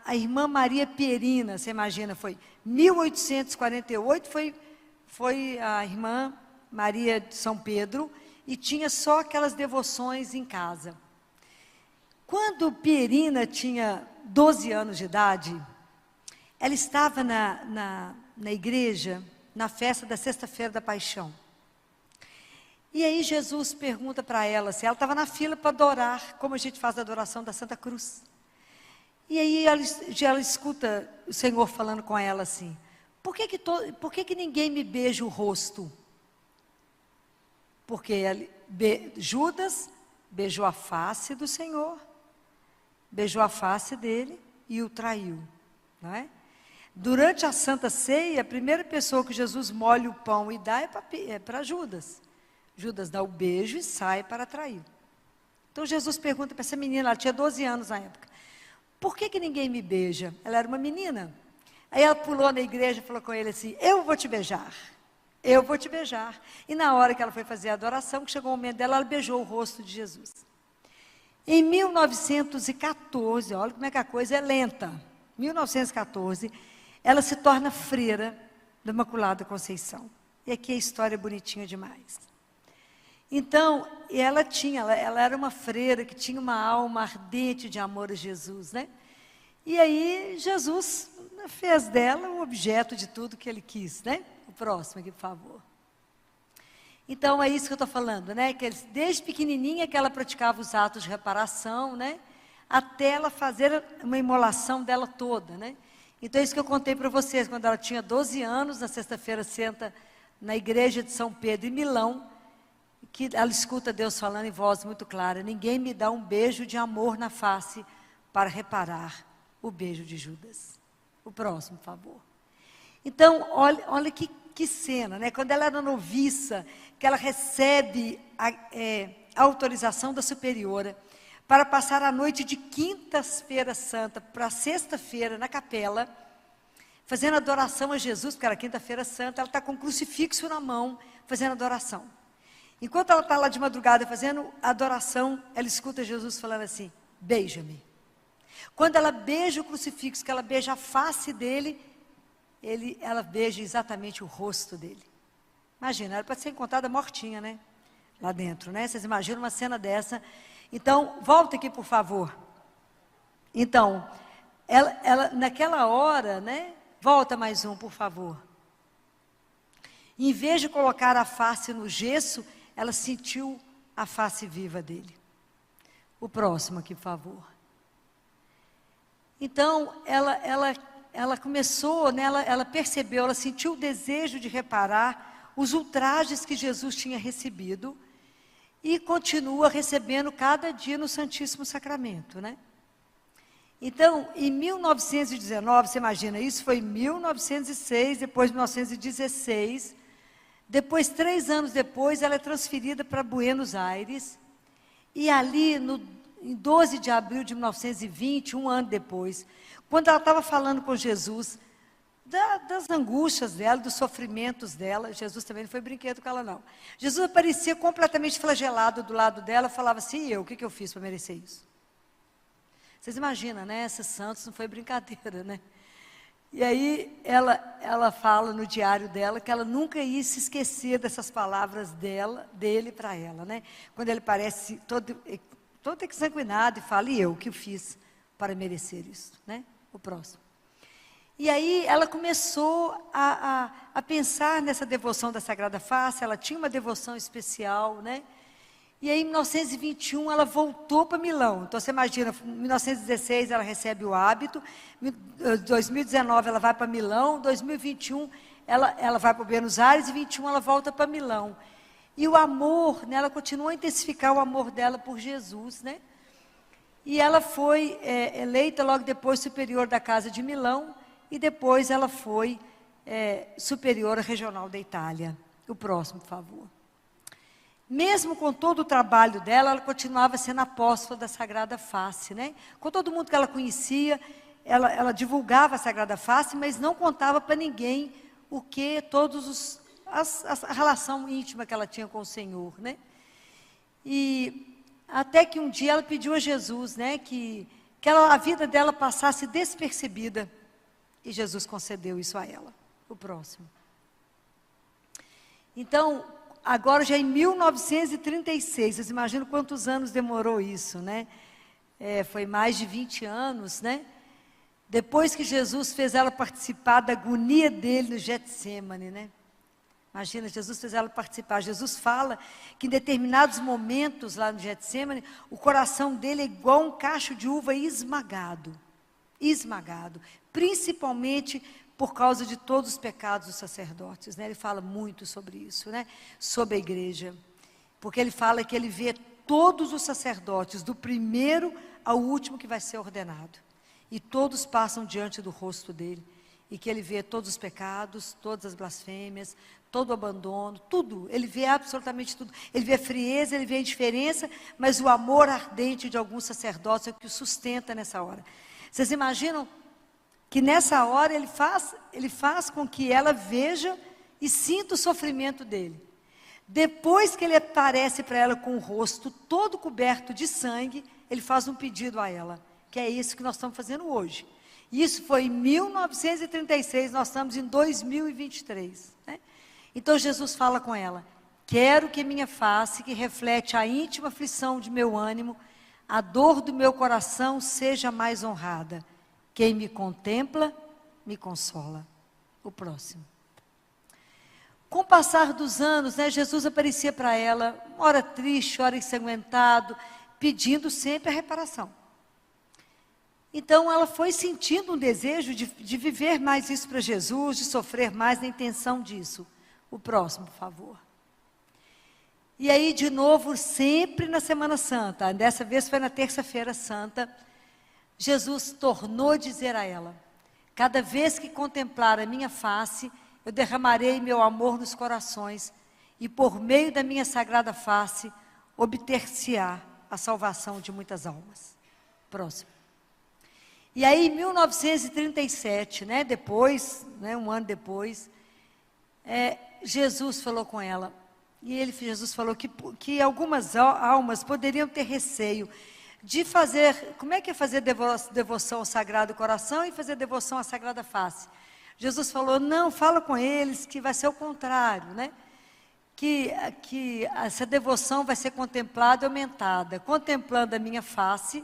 a irmã Maria Pierina, você imagina, foi 1848, foi a irmã Maria de São Pedro, e tinha só aquelas devoções em casa. Quando Pierina tinha 12 anos de idade, ela estava na igreja, na festa da Sexta-feira da Paixão. E aí Jesus pergunta para ela, se ela estava na fila para adorar, como a gente faz a adoração da Santa Cruz. E aí ela escuta o Senhor falando com ela assim, por que ninguém me beija o rosto? Porque Judas beijou a face do Senhor, beijou a face dele e o traiu, não é? Durante a Santa Ceia, a primeira pessoa que Jesus molha o pão e dá é para Judas. Judas dá o beijo e sai para trair. Então Jesus pergunta para essa menina, ela tinha 12 anos na época, por que ninguém me beija? Ela era uma menina. Aí ela pulou na igreja e falou com ele assim, eu vou te beijar. Eu vou te beijar. E na hora que ela foi fazer a adoração, que chegou o momento dela, ela beijou o rosto de Jesus. Em 1914, olha como é que a coisa é lenta. 1914, ela se torna freira da Imaculada Conceição. E aqui a história é bonitinha demais. Então, ela era uma freira que tinha uma alma ardente de amor a Jesus, né? E aí, Jesus fez dela o objeto de tudo que ele quis, né? O próximo aqui, por favor. Então, é isso que eu estou falando, né? Que desde pequenininha que ela praticava os atos de reparação, né? Até ela fazer uma imolação dela toda, né? Então, é isso que eu contei para vocês, quando ela tinha 12 anos, na Sexta-feira Santa, na igreja de São Pedro, em Milão, que ela escuta Deus falando em voz muito clara, ninguém me dá um beijo de amor na face para reparar o beijo de Judas. O próximo, por favor. Então, olha que cena, né? Quando ela era noviça, que ela recebe a autorização da superiora para passar a noite de quinta-feira santa para sexta-feira na capela, fazendo adoração a Jesus, porque era quinta-feira santa, ela está com um crucifixo na mão, fazendo adoração. Enquanto ela está lá de madrugada fazendo adoração, ela escuta Jesus falando assim: beija-me. Quando ela beija o crucifixo, que ela beija a face dele, ela beija exatamente o rosto dele. Imagina, era para ser encontrada mortinha, né? Lá dentro, né? Vocês imaginam uma cena dessa? Então, volta aqui, por favor. Então, ela naquela hora, né? Volta mais um, por favor. Em vez de colocar a face no gesso, ela sentiu a face viva dele. O próximo aqui, por favor. Então, ela começou, né, ela percebeu, ela sentiu o desejo de reparar os ultrajes que Jesus tinha recebido e continua recebendo cada dia no Santíssimo Sacramento, né? Então, em 1919, você imagina, isso foi em 1906, depois 1916, depois, 3 anos depois, ela é transferida para Buenos Aires, e ali, em 12 de abril de 1920, um ano depois, quando ela estava falando com Jesus, das angústias dela, dos sofrimentos dela, Jesus também não foi brinquedo com ela, não. Jesus aparecia completamente flagelado do lado dela, falava assim: e eu, o que eu fiz para merecer isso? Vocês imaginam, né? Esses santos não foi brincadeira, né? E aí ela fala no diário dela que ela nunca ia se esquecer dessas palavras dele para ela, né? Quando ele parece todo exsanguinado e fala: e eu, o que eu fiz para merecer isso, né? O próximo. E aí ela começou a pensar nessa devoção da Sagrada Face, ela tinha uma devoção especial, né? E aí, em 1921, ela voltou para Milão. Então, você imagina, em 1916 ela recebe o hábito, em 2019 ela vai para Milão, em 2021 ela vai para Buenos Aires, e 2021 ela volta para Milão. E o amor, né, ela continuou a intensificar o amor dela por Jesus, né? E ela foi eleita logo depois superior da Casa de Milão, e depois ela foi superiora regional da Itália. O próximo, por favor. Mesmo com todo o trabalho dela, ela continuava sendo apóstola da Sagrada Face, né? Com todo mundo que ela conhecia, ela divulgava a Sagrada Face, mas não contava para ninguém a relação íntima que ela tinha com o Senhor, né? E até que um dia ela pediu a Jesus, né, que a vida dela passasse despercebida, e Jesus concedeu isso a ela. O próximo. Então, agora já em 1936, vocês imaginam quantos anos demorou isso, né? Foi mais de 20 anos, né? Depois que Jesus fez ela participar da agonia dele no Getsemane, né? Imagina, Jesus fez ela participar. Jesus fala que em determinados momentos lá no Getsemane, o coração dele é igual um cacho de uva esmagado. Esmagado. Principalmente por causa de todos os pecados dos sacerdotes, né? Ele fala muito sobre isso, né? Sobre a igreja, porque ele fala que ele vê todos os sacerdotes, do primeiro ao último que vai ser ordenado, e todos passam diante do rosto dele, e que ele vê todos os pecados, todas as blasfêmias, todo o abandono, tudo, ele vê absolutamente tudo, ele vê a frieza, ele vê a indiferença, mas o amor ardente de alguns sacerdotes é o que o sustenta nessa hora. Vocês imaginam que nessa hora ele faz com que ela veja e sinta o sofrimento dele. Depois que ele aparece para ela com o rosto todo coberto de sangue, ele faz um pedido a ela, que é isso que nós estamos fazendo hoje. Isso foi em 1936, nós estamos em 2023. Né? Então Jesus fala com ela: quero que minha face, que reflete a íntima aflição de meu ânimo, a dor do meu coração, seja mais honrada. Quem me contempla, me consola. O próximo. Com o passar dos anos, né, Jesus aparecia para ela, ora triste, ora ensanguentado, pedindo sempre a reparação. Então ela foi sentindo um desejo de viver mais isso para Jesus, de sofrer mais na intenção disso. O próximo, por favor. E aí, de novo, sempre na Semana Santa, dessa vez foi na Terça-feira Santa, Jesus tornou a dizer a ela: cada vez que contemplar a minha face, eu derramarei meu amor nos corações, e por meio da minha sagrada face, obter-se-á a salvação de muitas almas. Próximo. E aí, em 1937, né, depois, né, um ano depois, Jesus falou com ela. E Jesus falou que algumas almas poderiam ter receio de fazer, como é que é fazer devoção ao Sagrado Coração e fazer devoção à Sagrada Face? Jesus falou, não, fala com eles que vai ser o contrário, né? Que essa devoção vai ser contemplada e aumentada. Contemplando a minha face,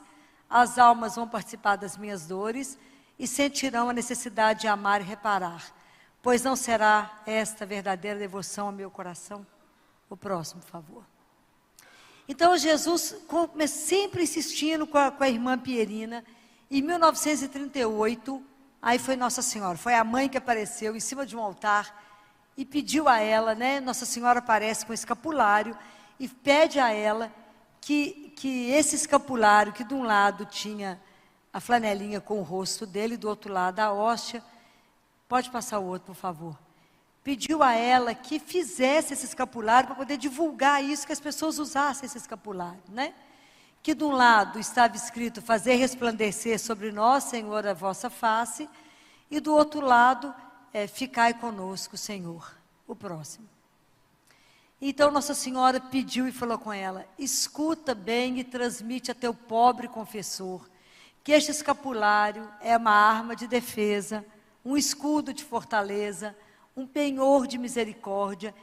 as almas vão participar das minhas dores e sentirão a necessidade de amar e reparar. Pois não será esta verdadeira devoção ao meu coração? O próximo, por favor. Então, Jesus, sempre insistindo com a irmã Pierina, em 1938, aí foi Nossa Senhora, foi a mãe que apareceu em cima de um altar e pediu a ela, né? Nossa Senhora aparece com escapulário e pede a ela que esse escapulário, que de um lado tinha a flanelinha com o rosto dele, do outro lado a hóstia, pode passar o outro, por favor. Pediu a ela que fizesse esse escapulário para poder divulgar isso, que as pessoas usassem esse escapulário, né? Que de um lado estava escrito, fazer resplandecer sobre nós, Senhor, a vossa face, e do outro lado, ficai conosco, Senhor. O próximo. Então Nossa Senhora pediu e falou com ela, escuta bem e transmite a teu pobre confessor, que este escapulário é uma arma de defesa, um escudo de fortaleza, um penhor de misericórdia,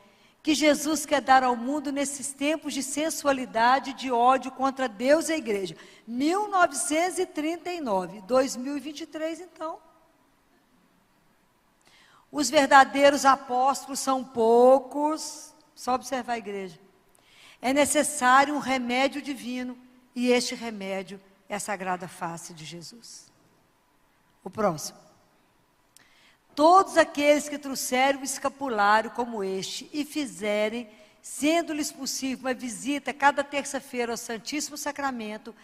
que Jesus quer dar ao mundo nesses tempos de sensualidade e de ódio contra Deus e a igreja. 1939, 2023 então. Os verdadeiros apóstolos são poucos, só observar a igreja. É necessário um remédio divino, e este remédio é a Sagrada Face de Jesus. O próximo. Todos aqueles que trouxerem um escapulário como este e fizerem, sendo-lhes possível uma visita cada terça-feira ao Santíssimo Sacramento,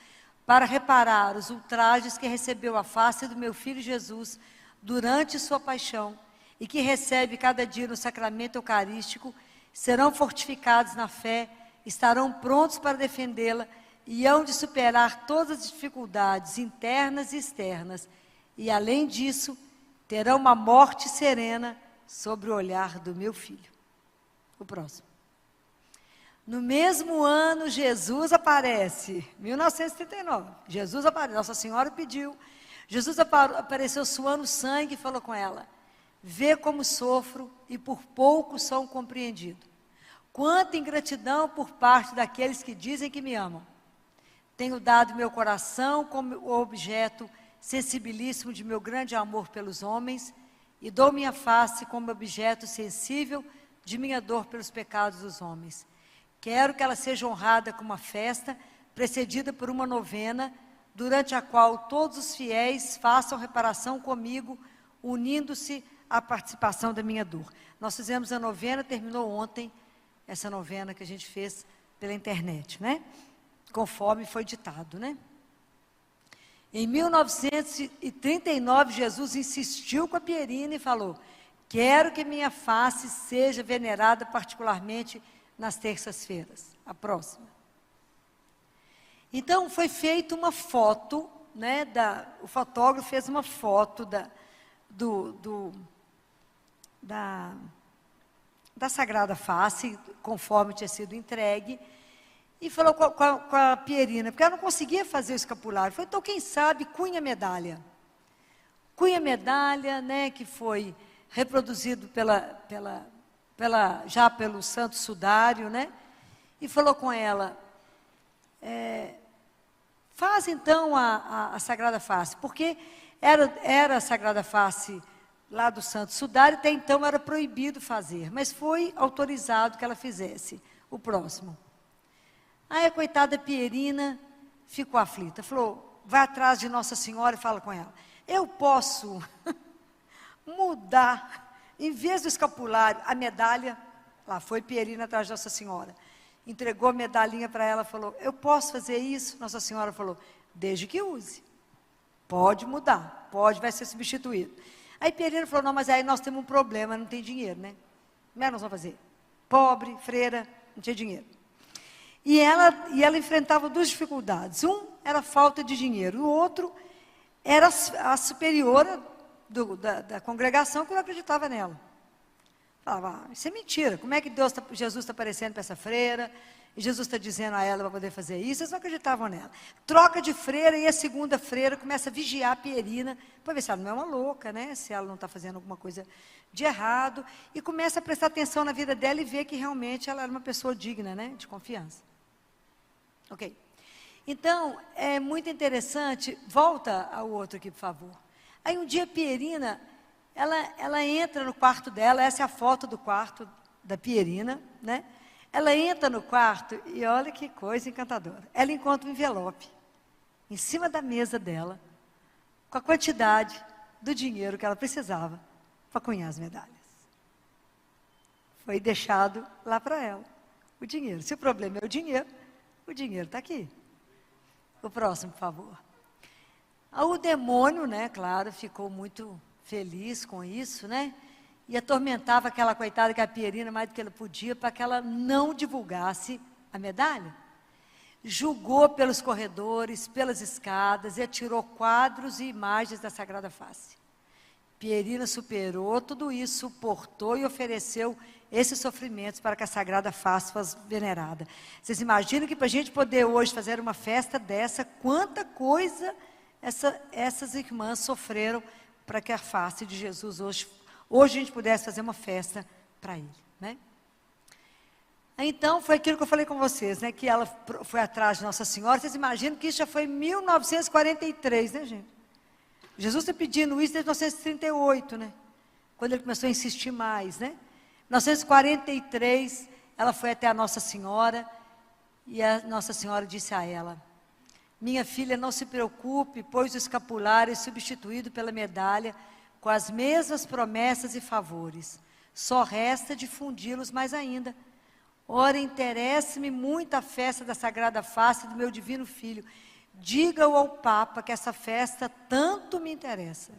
para reparar os ultrajes que recebeu a face do meu Filho Jesus durante sua paixão, e que recebe cada dia no sacramento eucarístico, serão fortificados na fé, estarão prontos para defendê-la e hão de superar todas as dificuldades internas e externas, e além disso, terão uma morte serena sobre o olhar do meu filho. O próximo. No mesmo ano, Jesus aparece, 1939, Jesus aparece, Nossa Senhora pediu, Jesus apareceu suando sangue e falou com ela, vê como sofro e por pouco sou compreendido. Quanta ingratidão por parte daqueles que dizem que me amam. Tenho dado meu coração como objeto sensibilíssimo de meu grande amor pelos homens, e dou minha face como objeto sensível de minha dor pelos pecados dos homens. Quero que ela seja honrada com uma festa, precedida por uma novena, durante a qual todos os fiéis façam reparação comigo, unindo-se à participação da minha dor. Nós fizemos a novena, terminou ontem, essa novena que a gente fez pela internet, né? Conforme foi ditado, né? Em 1939, Jesus insistiu com a Pierina e falou, quero que minha face seja venerada particularmente nas terças-feiras. A próxima. Então, foi feita uma foto, né, o fotógrafo fez uma foto da Sagrada Face, conforme tinha sido entregue, e falou com a Pierina, porque ela não conseguia fazer o escapulário. Falou, então, quem sabe, cunha medalha. Cunha medalha, né, que foi reproduzido já pelo Santo Sudário, né, e falou com ela, faz então a Sagrada Face, porque era a Sagrada Face lá do Santo Sudário, até então era proibido fazer, mas foi autorizado que ela fizesse. O próximo. Aí a coitada Pierina ficou aflita, falou, vai atrás de Nossa Senhora e fala com ela, eu posso mudar, em vez do escapulário, a medalha, lá foi Pierina atrás de Nossa Senhora, entregou a medalhinha para ela, falou, eu posso fazer isso? Nossa Senhora falou, desde que use, pode mudar, vai ser substituído. Aí Pierina falou, não, mas aí nós temos um problema, não tem dinheiro, né? Como é que nós vamos fazer? Pobre, freira, não tinha dinheiro. E ela enfrentava duas dificuldades. Um era a falta de dinheiro, o outro era a superiora da congregação que não acreditava nela. Falava, isso é mentira, como é que Jesus está aparecendo para essa freira, e Jesus está dizendo a ela para poder fazer isso, eles não acreditavam nela. Troca de freira, e a segunda freira começa a vigiar a Pierina, para ver se ela não é uma louca, né? Se ela não está fazendo alguma coisa de errado, e começa a prestar atenção na vida dela e ver que realmente ela era uma pessoa digna, né? De confiança. Ok. Então, é muito interessante, volta ao outro aqui, por favor. Aí um dia a Pierina, ela entra no quarto dela, essa é a foto do quarto da Pierina, né? Ela entra no quarto e olha que coisa encantadora. Ela encontra um envelope em cima da mesa dela, com a quantidade do dinheiro que ela precisava para cunhar as medalhas. Foi deixado lá para ela, o dinheiro. Se o problema é o dinheiro está aqui. O próximo, por favor. O demônio, né, claro, ficou muito feliz com isso, né? E atormentava aquela coitada que a Pierina mais do que ela podia para que ela não divulgasse a medalha. Julgou pelos corredores, pelas escadas, e atirou quadros e imagens da Sagrada Face. Pierina superou tudo isso, suportou e ofereceu esses sofrimentos para que a Sagrada Face fosse venerada. Vocês imaginam que para a gente poder hoje fazer uma festa dessa, quanta coisa essas irmãs sofreram para que a face de Jesus hoje a gente pudesse fazer uma festa para ele, né? Então, foi aquilo que eu falei com vocês, né? Que ela foi atrás de Nossa Senhora. Vocês imaginam que isso já foi em 1943, né, gente? Jesus está pedindo isso desde 1938, né? Quando ele começou a insistir mais, né? Em 1943, ela foi até a Nossa Senhora, e a Nossa Senhora disse a ela: minha filha, não se preocupe, pois o escapulário é substituído pela medalha com as mesmas promessas e favores. Só resta difundi-los mais ainda. Ora, interessa-me muito a festa da Sagrada Face do meu Divino Filho. Diga-o ao Papa que essa festa tanto me interessa.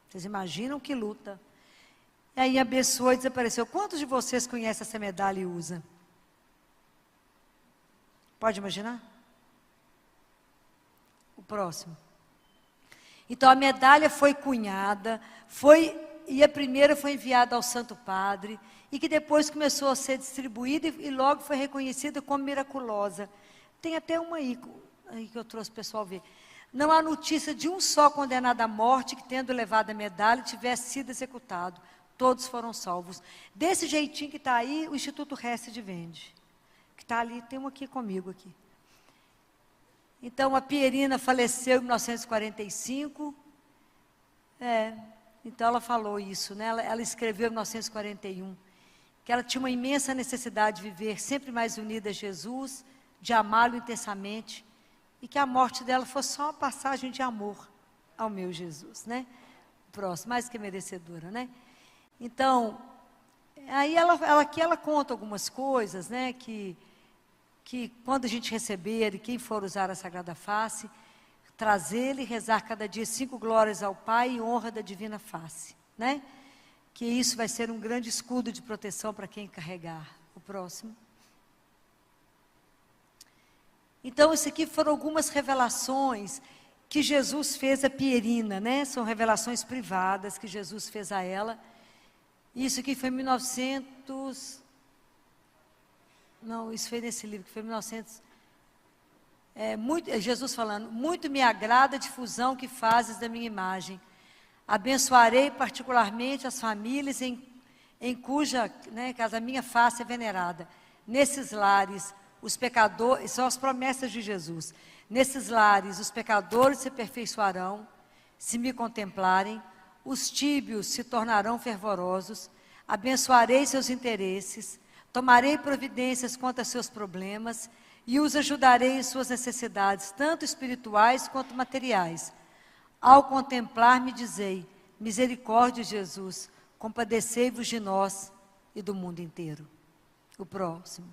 Vocês imaginam que luta. E aí abençoou e desapareceu. Quantos de vocês conhecem essa medalha e usa? Pode imaginar? O próximo. Então a medalha foi cunhada, e a primeira foi enviada ao Santo Padre, e que depois começou a ser distribuída e logo foi reconhecida como miraculosa. Tem até uma aí que eu trouxe para o pessoal ver. Não há notícia de um só condenado à morte que, tendo levado a medalha, tivesse sido executado. Todos foram salvos. Desse jeitinho que está aí, o Instituto Hesed vende. Que está ali, tem um aqui comigo aqui. Então, a Pierina faleceu em 1945. Então ela falou isso, né? Ela escreveu em 1941, que ela tinha uma imensa necessidade de viver sempre mais unida a Jesus, de amá-lo intensamente, e que a morte dela fosse só uma passagem de amor ao meu Jesus, né? Próximo, mais que merecedora, né? Então, aí ela conta algumas coisas, né? Que quando a gente receber, e quem for usar a Sagrada Face, trazê-lo e rezar cada dia 5 glórias ao Pai e honra da Divina Face, né? Que isso vai ser um grande escudo de proteção para quem carregar. O próximo. Então, isso aqui foram algumas revelações que Jesus fez a Pierina, né? São revelações privadas que Jesus fez a ela. Isso aqui foi em 1900... Não, isso foi nesse livro, que foi em 1900... Jesus falando: muito me agrada a difusão que fazes da minha imagem. Abençoarei particularmente as famílias em cuja casa a minha face é venerada. Nesses lares, os pecadores, são as promessas de Jesus. Nesses lares, os pecadores se aperfeiçoarão, se me contemplarem, os tíbios se tornarão fervorosos, abençoarei seus interesses, tomarei providências quanto a seus problemas, e os ajudarei em suas necessidades, tanto espirituais quanto materiais. Ao contemplar-me, dizei: misericórdia, Jesus, compadecei-vos de nós e do mundo inteiro. O próximo.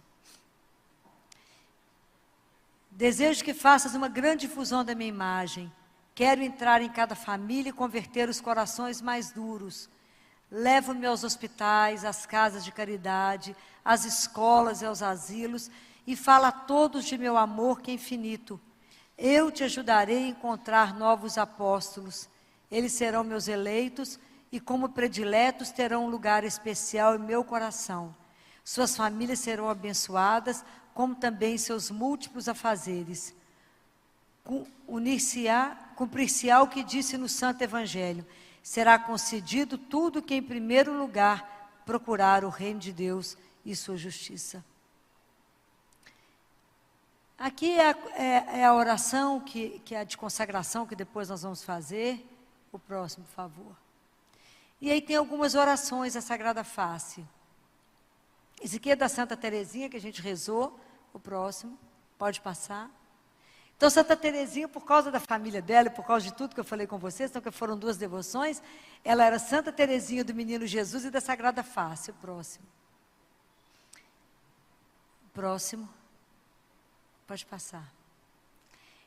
Desejo que faças uma grande difusão da minha imagem. Quero entrar em cada família e converter os corações mais duros. Levo-me aos hospitais, às casas de caridade, às escolas e aos asilos, e fala a todos de meu amor que é infinito. Eu te ajudarei a encontrar novos apóstolos. Eles serão meus eleitos e, como prediletos, terão um lugar especial em meu coração. Suas famílias serão abençoadas, como também seus múltiplos afazeres. Cumprir-se-á o que disse no Santo Evangelho. Será concedido tudo que, em primeiro lugar, procurar o reino de Deus e sua justiça. Aqui é a oração que é a de consagração, que depois nós vamos fazer. O próximo, por favor. E aí tem algumas orações à Sagrada Face. Esse aqui é da Santa Teresinha, que a gente rezou. O próximo, pode passar. Então, Santa Teresinha, por causa da família dela e por causa de tudo que eu falei com vocês, então que foram 2 devoções, ela era Santa Teresinha do Menino Jesus e da Sagrada Face. O próximo. Próximo. Pode passar.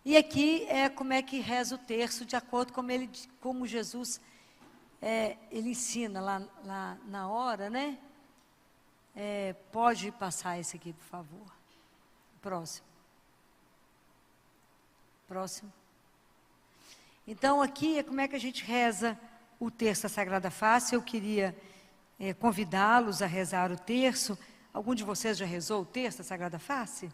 E aqui é como é que reza o terço, de acordo com como Jesus ele ensina lá na hora, né? Pode passar esse aqui, por favor. Próximo. Próximo. Então, aqui é como é que a gente reza o terço da Sagrada Face. Eu queria convidá-los a rezar o terço. Algum de vocês já rezou o terço da Sagrada Face?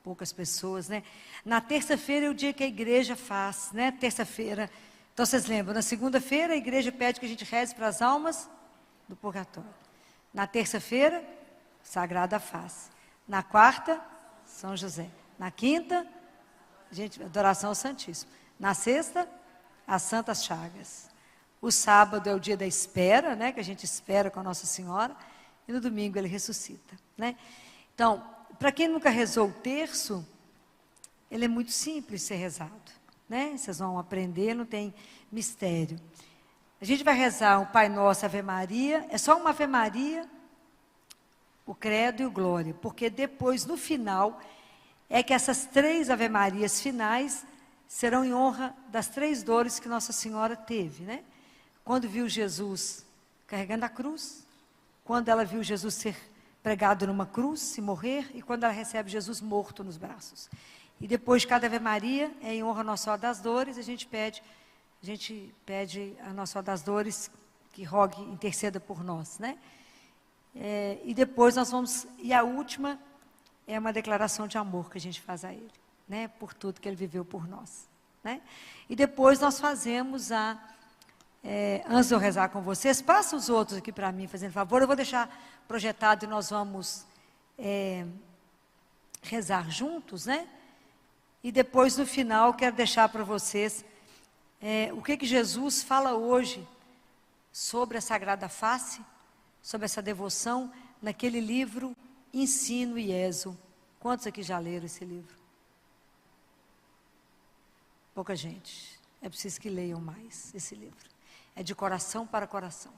Poucas pessoas, né? Na terça-feira é o dia que a igreja faz, né? Terça-feira. Então, vocês lembram, na segunda-feira a igreja pede que a gente reze para as almas do purgatório. Na terça-feira, Sagrada Face. Na quarta, São José. Na quinta, adoração ao Santíssimo. Na sexta, as Santas Chagas. O sábado é o dia da espera, né? Que a gente espera com a Nossa Senhora. E no domingo ele ressuscita, né? Então, para quem nunca rezou o terço, ele é muito simples de ser rezado, né? Vocês vão aprender, não tem mistério. A gente vai rezar o Pai Nosso, Ave Maria, é só uma Ave Maria, o Credo e o Glória, porque depois, no final, é que essas 3 Ave Marias finais serão em honra das 3 dores que Nossa Senhora teve, né? Quando viu Jesus carregando a cruz, quando ela viu Jesus ser pregado numa cruz e morrer, e quando ela recebe Jesus morto nos braços. E depois de cada Ave Maria, em honra a Nossa Senhora das Dores, a gente pede a Nossa Senhora das Dores que rogue, interceda por nós, né? E depois nós vamos, e a última é uma declaração de amor que a gente faz a Ele, né? Por tudo que Ele viveu por nós, né? E depois nós fazemos antes de eu rezar com vocês, passa os outros aqui para mim, fazendo favor, eu vou deixar projetado e nós vamos rezar juntos, né? E depois, no final, quero deixar para vocês o que Jesus fala hoje sobre a Sagrada Face, sobre essa devoção, naquele livro Ensino e Êxodo. Quantos aqui já leram esse livro? Pouca gente. É preciso que leiam mais esse livro. É de coração para coração.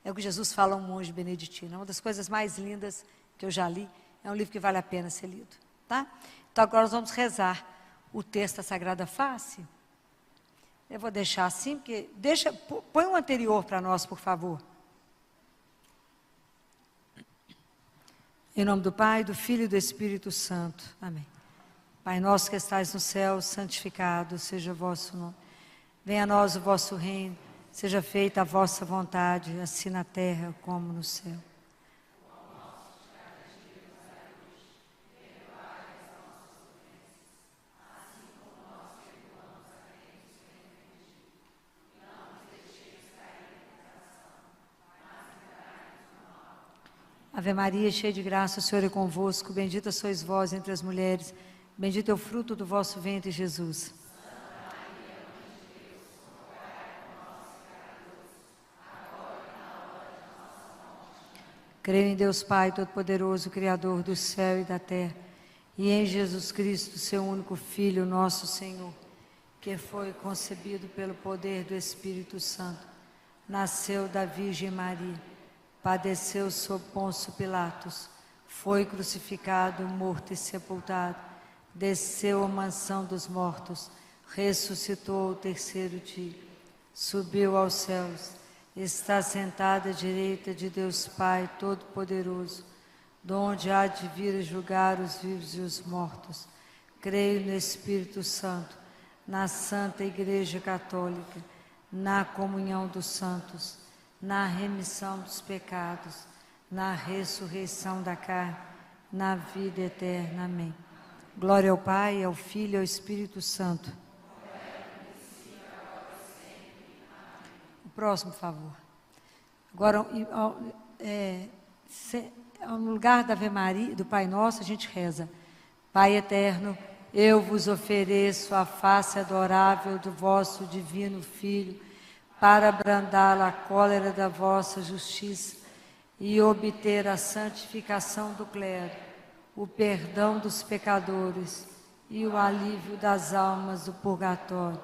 É o que Jesus fala a um monge beneditino. É uma das coisas mais lindas que eu já li. É um livro que vale a pena ser lido. Tá? Então agora nós vamos rezar o texto da Sagrada Face. Eu vou deixar assim, porque põe um anterior para nós, por favor. Em nome do Pai, do Filho e do Espírito Santo. Amém. Pai nosso que estais no céu, santificado seja o vosso nome. Venha a nós o vosso reino. Seja feita a vossa vontade, assim na terra como no céu. Ave Maria, cheia de graça, o Senhor é convosco. Bendita sois vós entre as mulheres. Bendito é o fruto do vosso ventre, Jesus. Creio em Deus Pai Todo-Poderoso, Criador do céu e da terra, e em Jesus Cristo, seu único Filho, nosso Senhor, que foi concebido pelo poder do Espírito Santo, nasceu da Virgem Maria, padeceu sob Pôncio Pilatos, foi crucificado, morto e sepultado, desceu à mansão dos mortos, ressuscitou ao terceiro dia, subiu aos céus, está sentado à direita de Deus Pai Todo-Poderoso, donde há de vir julgar os vivos e os mortos. Creio no Espírito Santo, na Santa Igreja Católica, na comunhão dos santos, na remissão dos pecados, na ressurreição da carne, na vida eterna. Amém. Glória ao Pai, ao Filho e ao Espírito Santo. O próximo, por favor. Agora, no lugar da Ave Maria, do Pai Nosso, a gente reza: Pai eterno, eu vos ofereço a face adorável do vosso divino Filho, para abrandar a cólera da vossa justiça e obter a santificação do clero, o perdão dos pecadores e o alívio das almas do purgatório.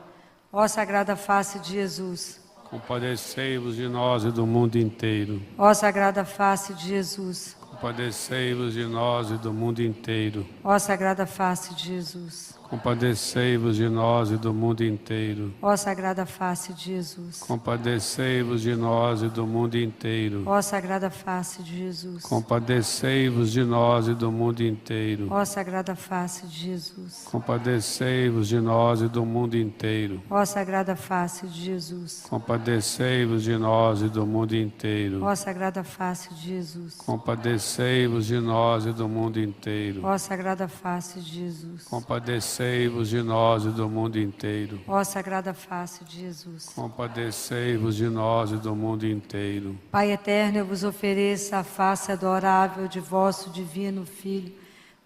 Ó Sagrada Face de Jesus, compadecei-vos de nós e do mundo inteiro. ó Sagrada Face de Jesus, compadecei-vos de nós e do mundo inteiro. ó Sagrada Face de Jesus, compadecei-vos de nós e do mundo inteiro. ó Sagrada Face de Jesus, compadecei-vos de nós e do mundo inteiro. ó Sagrada Face de Jesus, compadecei-vos de nós e do mundo inteiro. ó Sagrada Face de Jesus, compadecei-vos de nós e do mundo inteiro. ó Sagrada Face de Jesus, compadecei-vos de nós e do mundo inteiro. ó Sagrada Face de Jesus, compadecei-vos de nós e do mundo inteiro. ó Sagrada Face de Jesus, compadecei-vos de nós e do mundo inteiro. ó Sagrada Face de Jesus. compadecei-vos de nós e do mundo inteiro. Pai eterno, eu vos ofereço a face adorável de vosso divino Filho,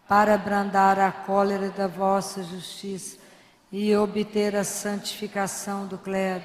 para abrandar a cólera da vossa justiça e obter a santificação do clero,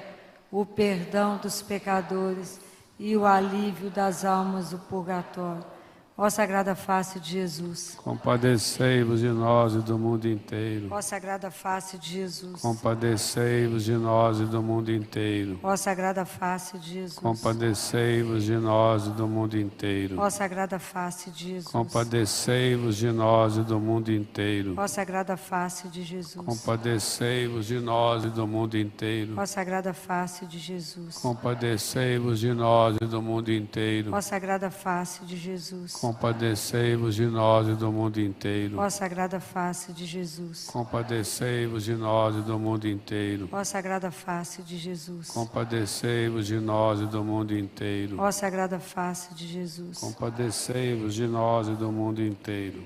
o perdão dos pecadores e o alívio das almas do purgatório. Ó Sagrada Face de Jesus, compadecei-vos de nós e do mundo inteiro. ó Sagrada Face de Jesus, compadecei-vos de nós e do mundo inteiro. ó Sagrada Face de Jesus, compadecei-vos de nós e do mundo inteiro. ó Sagrada Face de Jesus, compadecei-vos de nós e do mundo inteiro. ó Sagrada Face de Jesus, compadecei-vos de nós e do mundo inteiro. ó Sagrada Face de Jesus, compadecei-vos de nós e do mundo inteiro. ó Sagrada Face de Jesus, compadecei-vos de nós e do mundo inteiro. ó Sagrada Face de Jesus, compadecei-vos de nós e do mundo inteiro. ó Sagrada Face de Jesus, compadecei-vos de nós e do mundo inteiro. ó Sagrada Face de Jesus. compadecei-vos de nós e do mundo inteiro.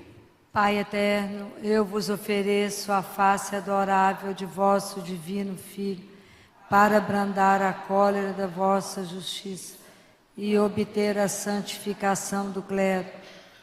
Pai eterno, eu vos ofereço a face adorável de vosso divino Filho, para abrandar a cólera da vossa justiça e obter a santificação do clero,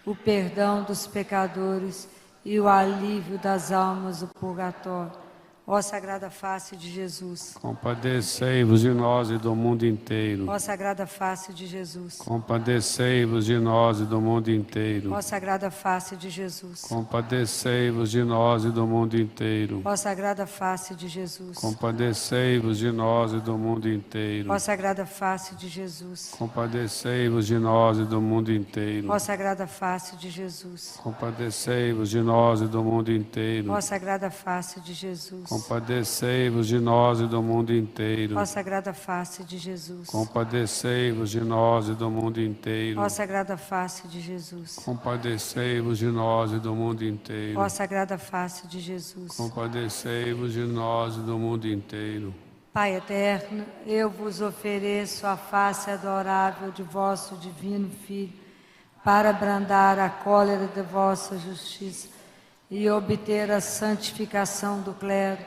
o perdão dos pecadores e o alívio das almas do purgatório. Ó Sagrada Face de Jesus, compadecei-vos de nós e do mundo inteiro. ó Sagrada Face de Jesus, compadecei-vos de nós e do mundo inteiro. ó Sagrada Face de Jesus, compadecei-vos de nós e do mundo inteiro. ó Sagrada Face de Jesus, compadecei-vos de nós e do mundo inteiro. ó Sagrada Face de Jesus, compadecei-vos de nós e do mundo inteiro. ó Sagrada Face de Jesus, compadecei-vos de nós e do mundo inteiro. ó Sagrada Face de Jesus, compadecei-vos de nós e do mundo inteiro. ó Sagrada Face de Jesus, compadecei-vos de nós e do mundo inteiro. ó Sagrada Face de Jesus, compadecei-vos de nós e do mundo inteiro. ó Sagrada Face de Jesus. compadecei-vos de nós e do mundo inteiro. Pai eterno, eu vos ofereço a face adorável de vosso divino Filho, para abrandar a cólera da vossa justiça e obter a santificação do clero,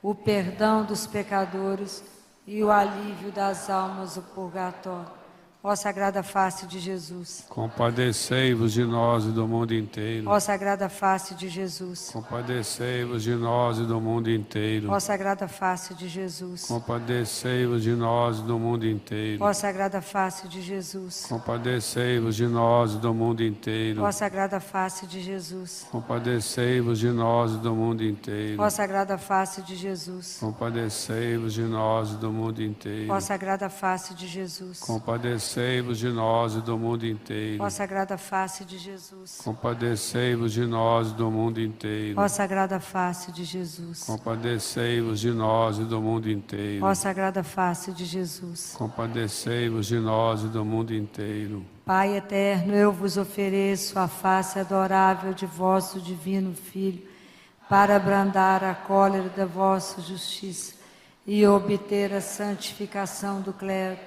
o perdão dos pecadores e o alívio das almas do purgatório. Ó Sagrada Face de Jesus, compadecei-vos de nós e do mundo inteiro. ó Sagrada Face de Jesus, compadecei-vos de nós e do mundo inteiro. ó Sagrada Face de Jesus, compadecei-vos de nós e do mundo inteiro. ó Sagrada Face de Jesus, compadecei-vos de nós e do mundo inteiro. ó Sagrada Face de Jesus, compadecei-vos de nós e do mundo inteiro. ó Sagrada Face de Jesus, compadecei-vos de nós e do mundo inteiro. ó Sagrada Face de Jesus, compadecei-vos Compadecei-vos de nós e do mundo inteiro. Ó Sagrada Face de Jesus. Compadecei-vos de nós e do mundo inteiro. Ó Sagrada Face de Jesus. Compadecei-vos de nós e do mundo inteiro. Ó Sagrada Face de Jesus. Compadecei-vos de nós e do mundo inteiro. Pai eterno, eu vos ofereço a face adorável de vosso divino Filho, para abrandar a cólera da vossa justiça e obter a santificação do clero,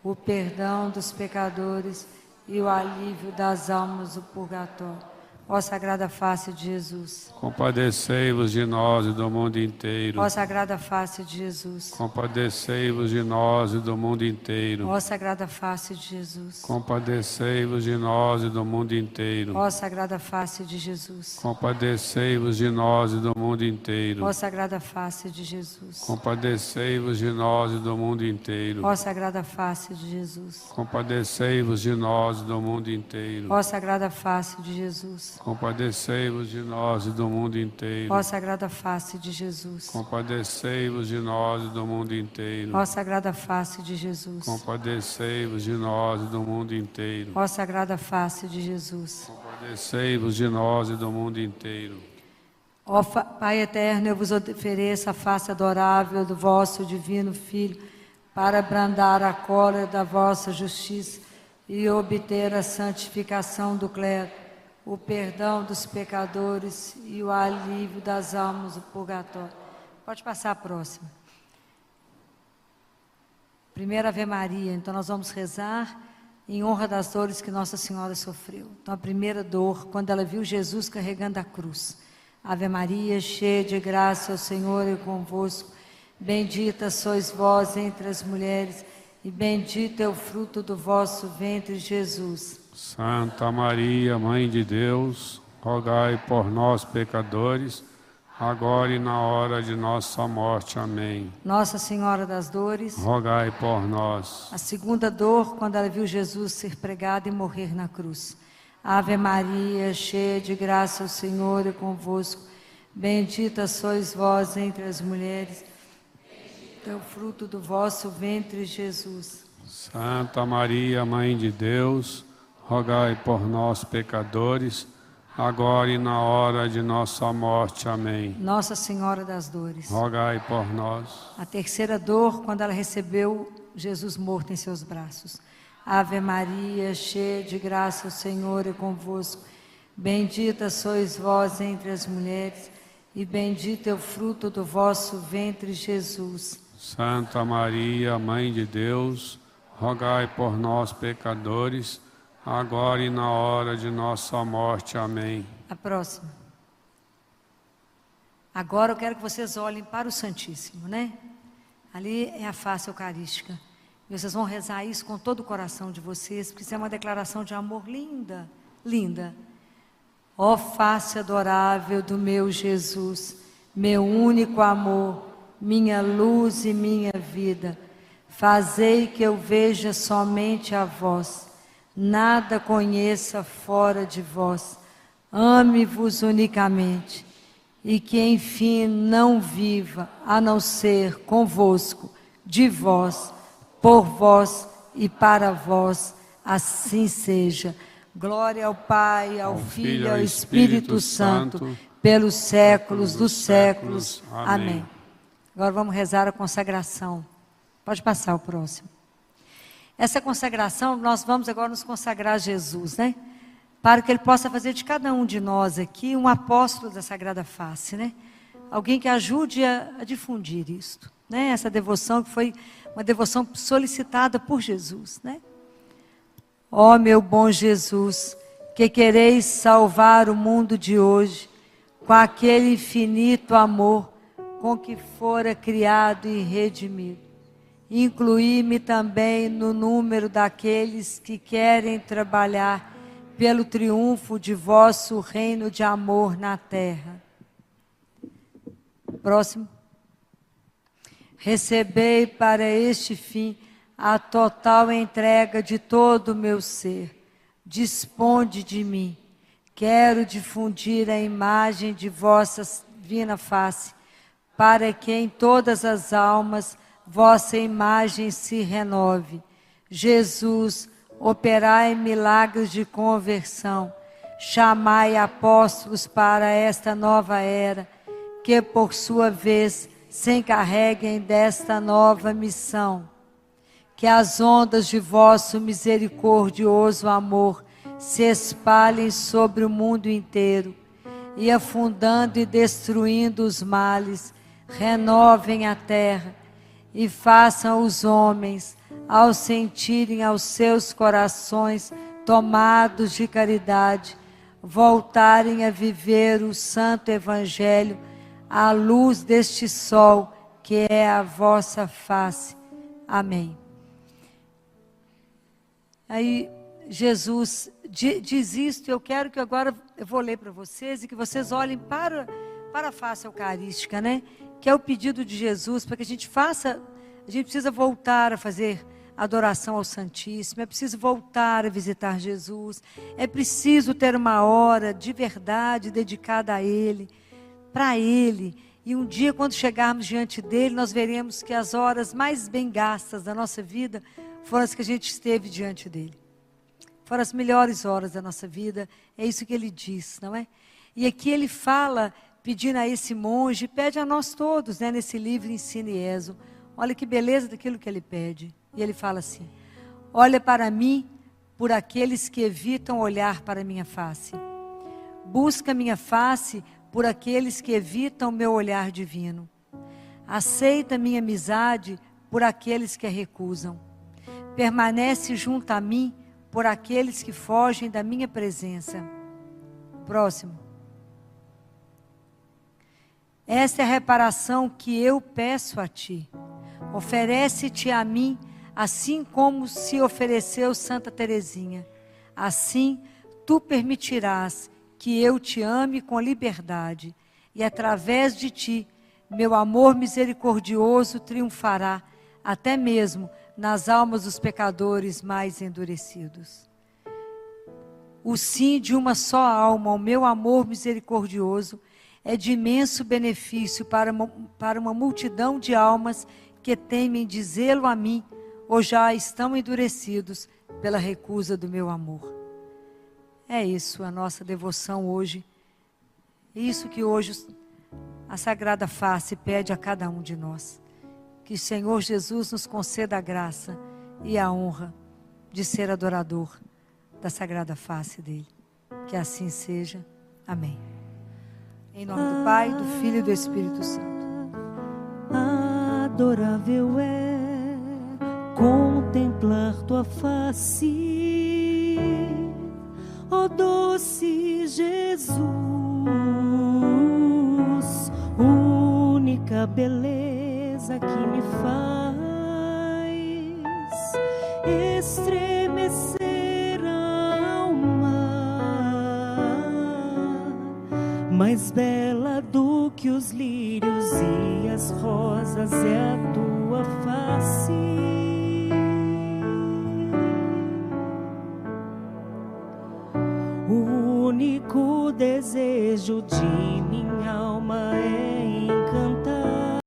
o perdão dos pecadores e o alívio das almas do purgatório. Ó Sagrada Face de Jesus. Compadecei-vos de nós e do mundo inteiro. Ó Sagrada Face de Jesus. Compadecei-vos de nós e do mundo inteiro. Ó Sagrada Face de Jesus. Compadecei-vos de nós e do mundo inteiro. Ó Sagrada Face de Jesus. Compadecei-vos de nós e do mundo inteiro. Ó Sagrada Face de Jesus. Compadecei-vos de nós e do mundo inteiro. Ó Sagrada Face de Jesus. Compadecei-vos de nós e do mundo inteiro. Ó Sagrada Face de Jesus. Compadecei-vos de nós e do mundo inteiro. Ó Sagrada Face de Jesus. Compadecei-vos de nós e do mundo inteiro. Ó Sagrada Face de Jesus. Compadecei-vos de nós e do mundo inteiro. Ó Sagrada Face de Jesus. Compadecei-vos de nós e do mundo inteiro. Ó Pai eterno, eu vos ofereço a face adorável do vosso divino Filho, para abrandar a cólera da vossa justiça e obter a santificação do clero, o perdão dos pecadores e o alívio das almas do purgatório. Pode passar a próxima. Primeira Ave Maria. Então nós vamos rezar em honra das dores que Nossa Senhora sofreu. Então a primeira dor, quando ela viu Jesus carregando a cruz. Ave Maria, cheia de graça, o Senhor é convosco. Bendita sois vós entre as mulheres, e bendito é o fruto do vosso ventre, Jesus. Santa Maria, Mãe de Deus, rogai por nós, pecadores, agora e na hora de nossa morte. Amém. Nossa Senhora das Dores. Rogai por nós. A segunda dor, quando ela viu Jesus ser pregado e morrer na cruz. Ave Maria, cheia de graça, o Senhor é convosco. Bendita sois vós entre as mulheres, bendito é o fruto do vosso ventre, Jesus. Santa Maria, Mãe de Deus, rogai por nós, pecadores, agora e na hora de nossa morte. Amém. Nossa Senhora das Dores. Rogai por nós. A terceira dor, quando ela recebeu Jesus morto em seus braços. Ave Maria, cheia de graça, o Senhor é convosco. Bendita sois vós entre as mulheres, e bendito é o fruto do vosso ventre, Jesus. Santa Maria, Mãe de Deus, rogai por nós, pecadores, agora e na hora de nossa morte. Amém. A próxima. Agora eu quero que vocês olhem para o Santíssimo, né? Ali é a face eucarística. E vocês vão rezar isso com todo o coração de vocês, porque isso é uma declaração de amor linda, linda. Ó face adorável do meu Jesus, meu único amor, minha luz e minha vida, fazei que eu veja somente a vós, nada conheça fora de vós, ame-vos unicamente, e que enfim não viva, a não ser convosco, de vós, por vós e para vós, assim seja. Glória ao Pai, ao Filho e ao Espírito Santo, pelos séculos dos séculos. Amém. Agora vamos rezar a consagração. Pode passar o próximo. Essa consagração, nós vamos agora nos consagrar a Jesus, né? Para que Ele possa fazer de cada um de nós aqui um apóstolo da Sagrada Face, né? Alguém que ajude a difundir isto, né? Essa devoção que foi uma devoção solicitada por Jesus, né? Ó meu bom Jesus, que quereis salvar o mundo de hoje, com aquele infinito amor com que fora criado e redimido. Incluí-me também no número daqueles que querem trabalhar pelo triunfo de vosso reino de amor na terra. Próximo. Recebei para este fim a total entrega de todo o meu ser. Disponde de mim. Quero difundir a imagem de vossa divina face, para que em todas as almas vossa imagem se renove. Jesus, operai milagres de conversão, chamai apóstolos para esta nova era, que por sua vez se encarreguem desta nova missão. Que as ondas de vosso misericordioso amor se espalhem sobre o mundo inteiro, e afundando e destruindo os males, renovem a terra, e façam os homens, ao sentirem aos seus corações tomados de caridade, voltarem a viver o santo evangelho à luz deste sol que é a vossa face. Amém. Aí Jesus diz isto, eu quero que agora eu vou ler para vocês e que vocês olhem para a face eucarística, né? Que é o pedido de Jesus para que a gente precisa voltar a fazer adoração ao Santíssimo, é preciso voltar a visitar Jesus, é preciso ter uma hora de verdade dedicada a Ele, para Ele. E um dia, quando chegarmos diante dEle, nós veremos que as horas mais bem gastas da nossa vida foram as que a gente esteve diante dEle. Foram as melhores horas da nossa vida, é isso que Ele diz, não é? E aqui Ele fala, pedindo a esse monge, pede a nós todos, né, nesse livro Ensina e Ezo. Olha que beleza daquilo que Ele pede. E Ele fala assim: olha para mim por aqueles que evitam olhar para a minha face. Busca minha face por aqueles que evitam meu olhar divino. Aceita minha amizade por aqueles que a recusam. Permanece junto a mim por aqueles que fogem da minha presença. Próximo. Esta é a reparação que eu peço a ti. Oferece-te a mim, assim como se ofereceu Santa Teresinha. Assim, tu permitirás que eu te ame com liberdade, e através de ti, meu amor misericordioso triunfará, até mesmo nas almas dos pecadores mais endurecidos. O sim de uma só alma ao meu amor misericordioso é de imenso benefício para uma multidão de almas que temem dizê-lo a mim, ou já estão endurecidos pela recusa do meu amor. É isso a nossa devoção hoje. É isso que hoje a Sagrada Face pede a cada um de nós. Que o Senhor Jesus nos conceda a graça e a honra de ser adorador da Sagrada Face dele. Que assim seja. Amém. Em nome do Pai, do Filho e do Espírito Santo. Adorável é contemplar tua face, ó doce Jesus, única beleza que me faz estremecer a alma, mais bela do que os lírios e as rosas é a tua face. O único desejo de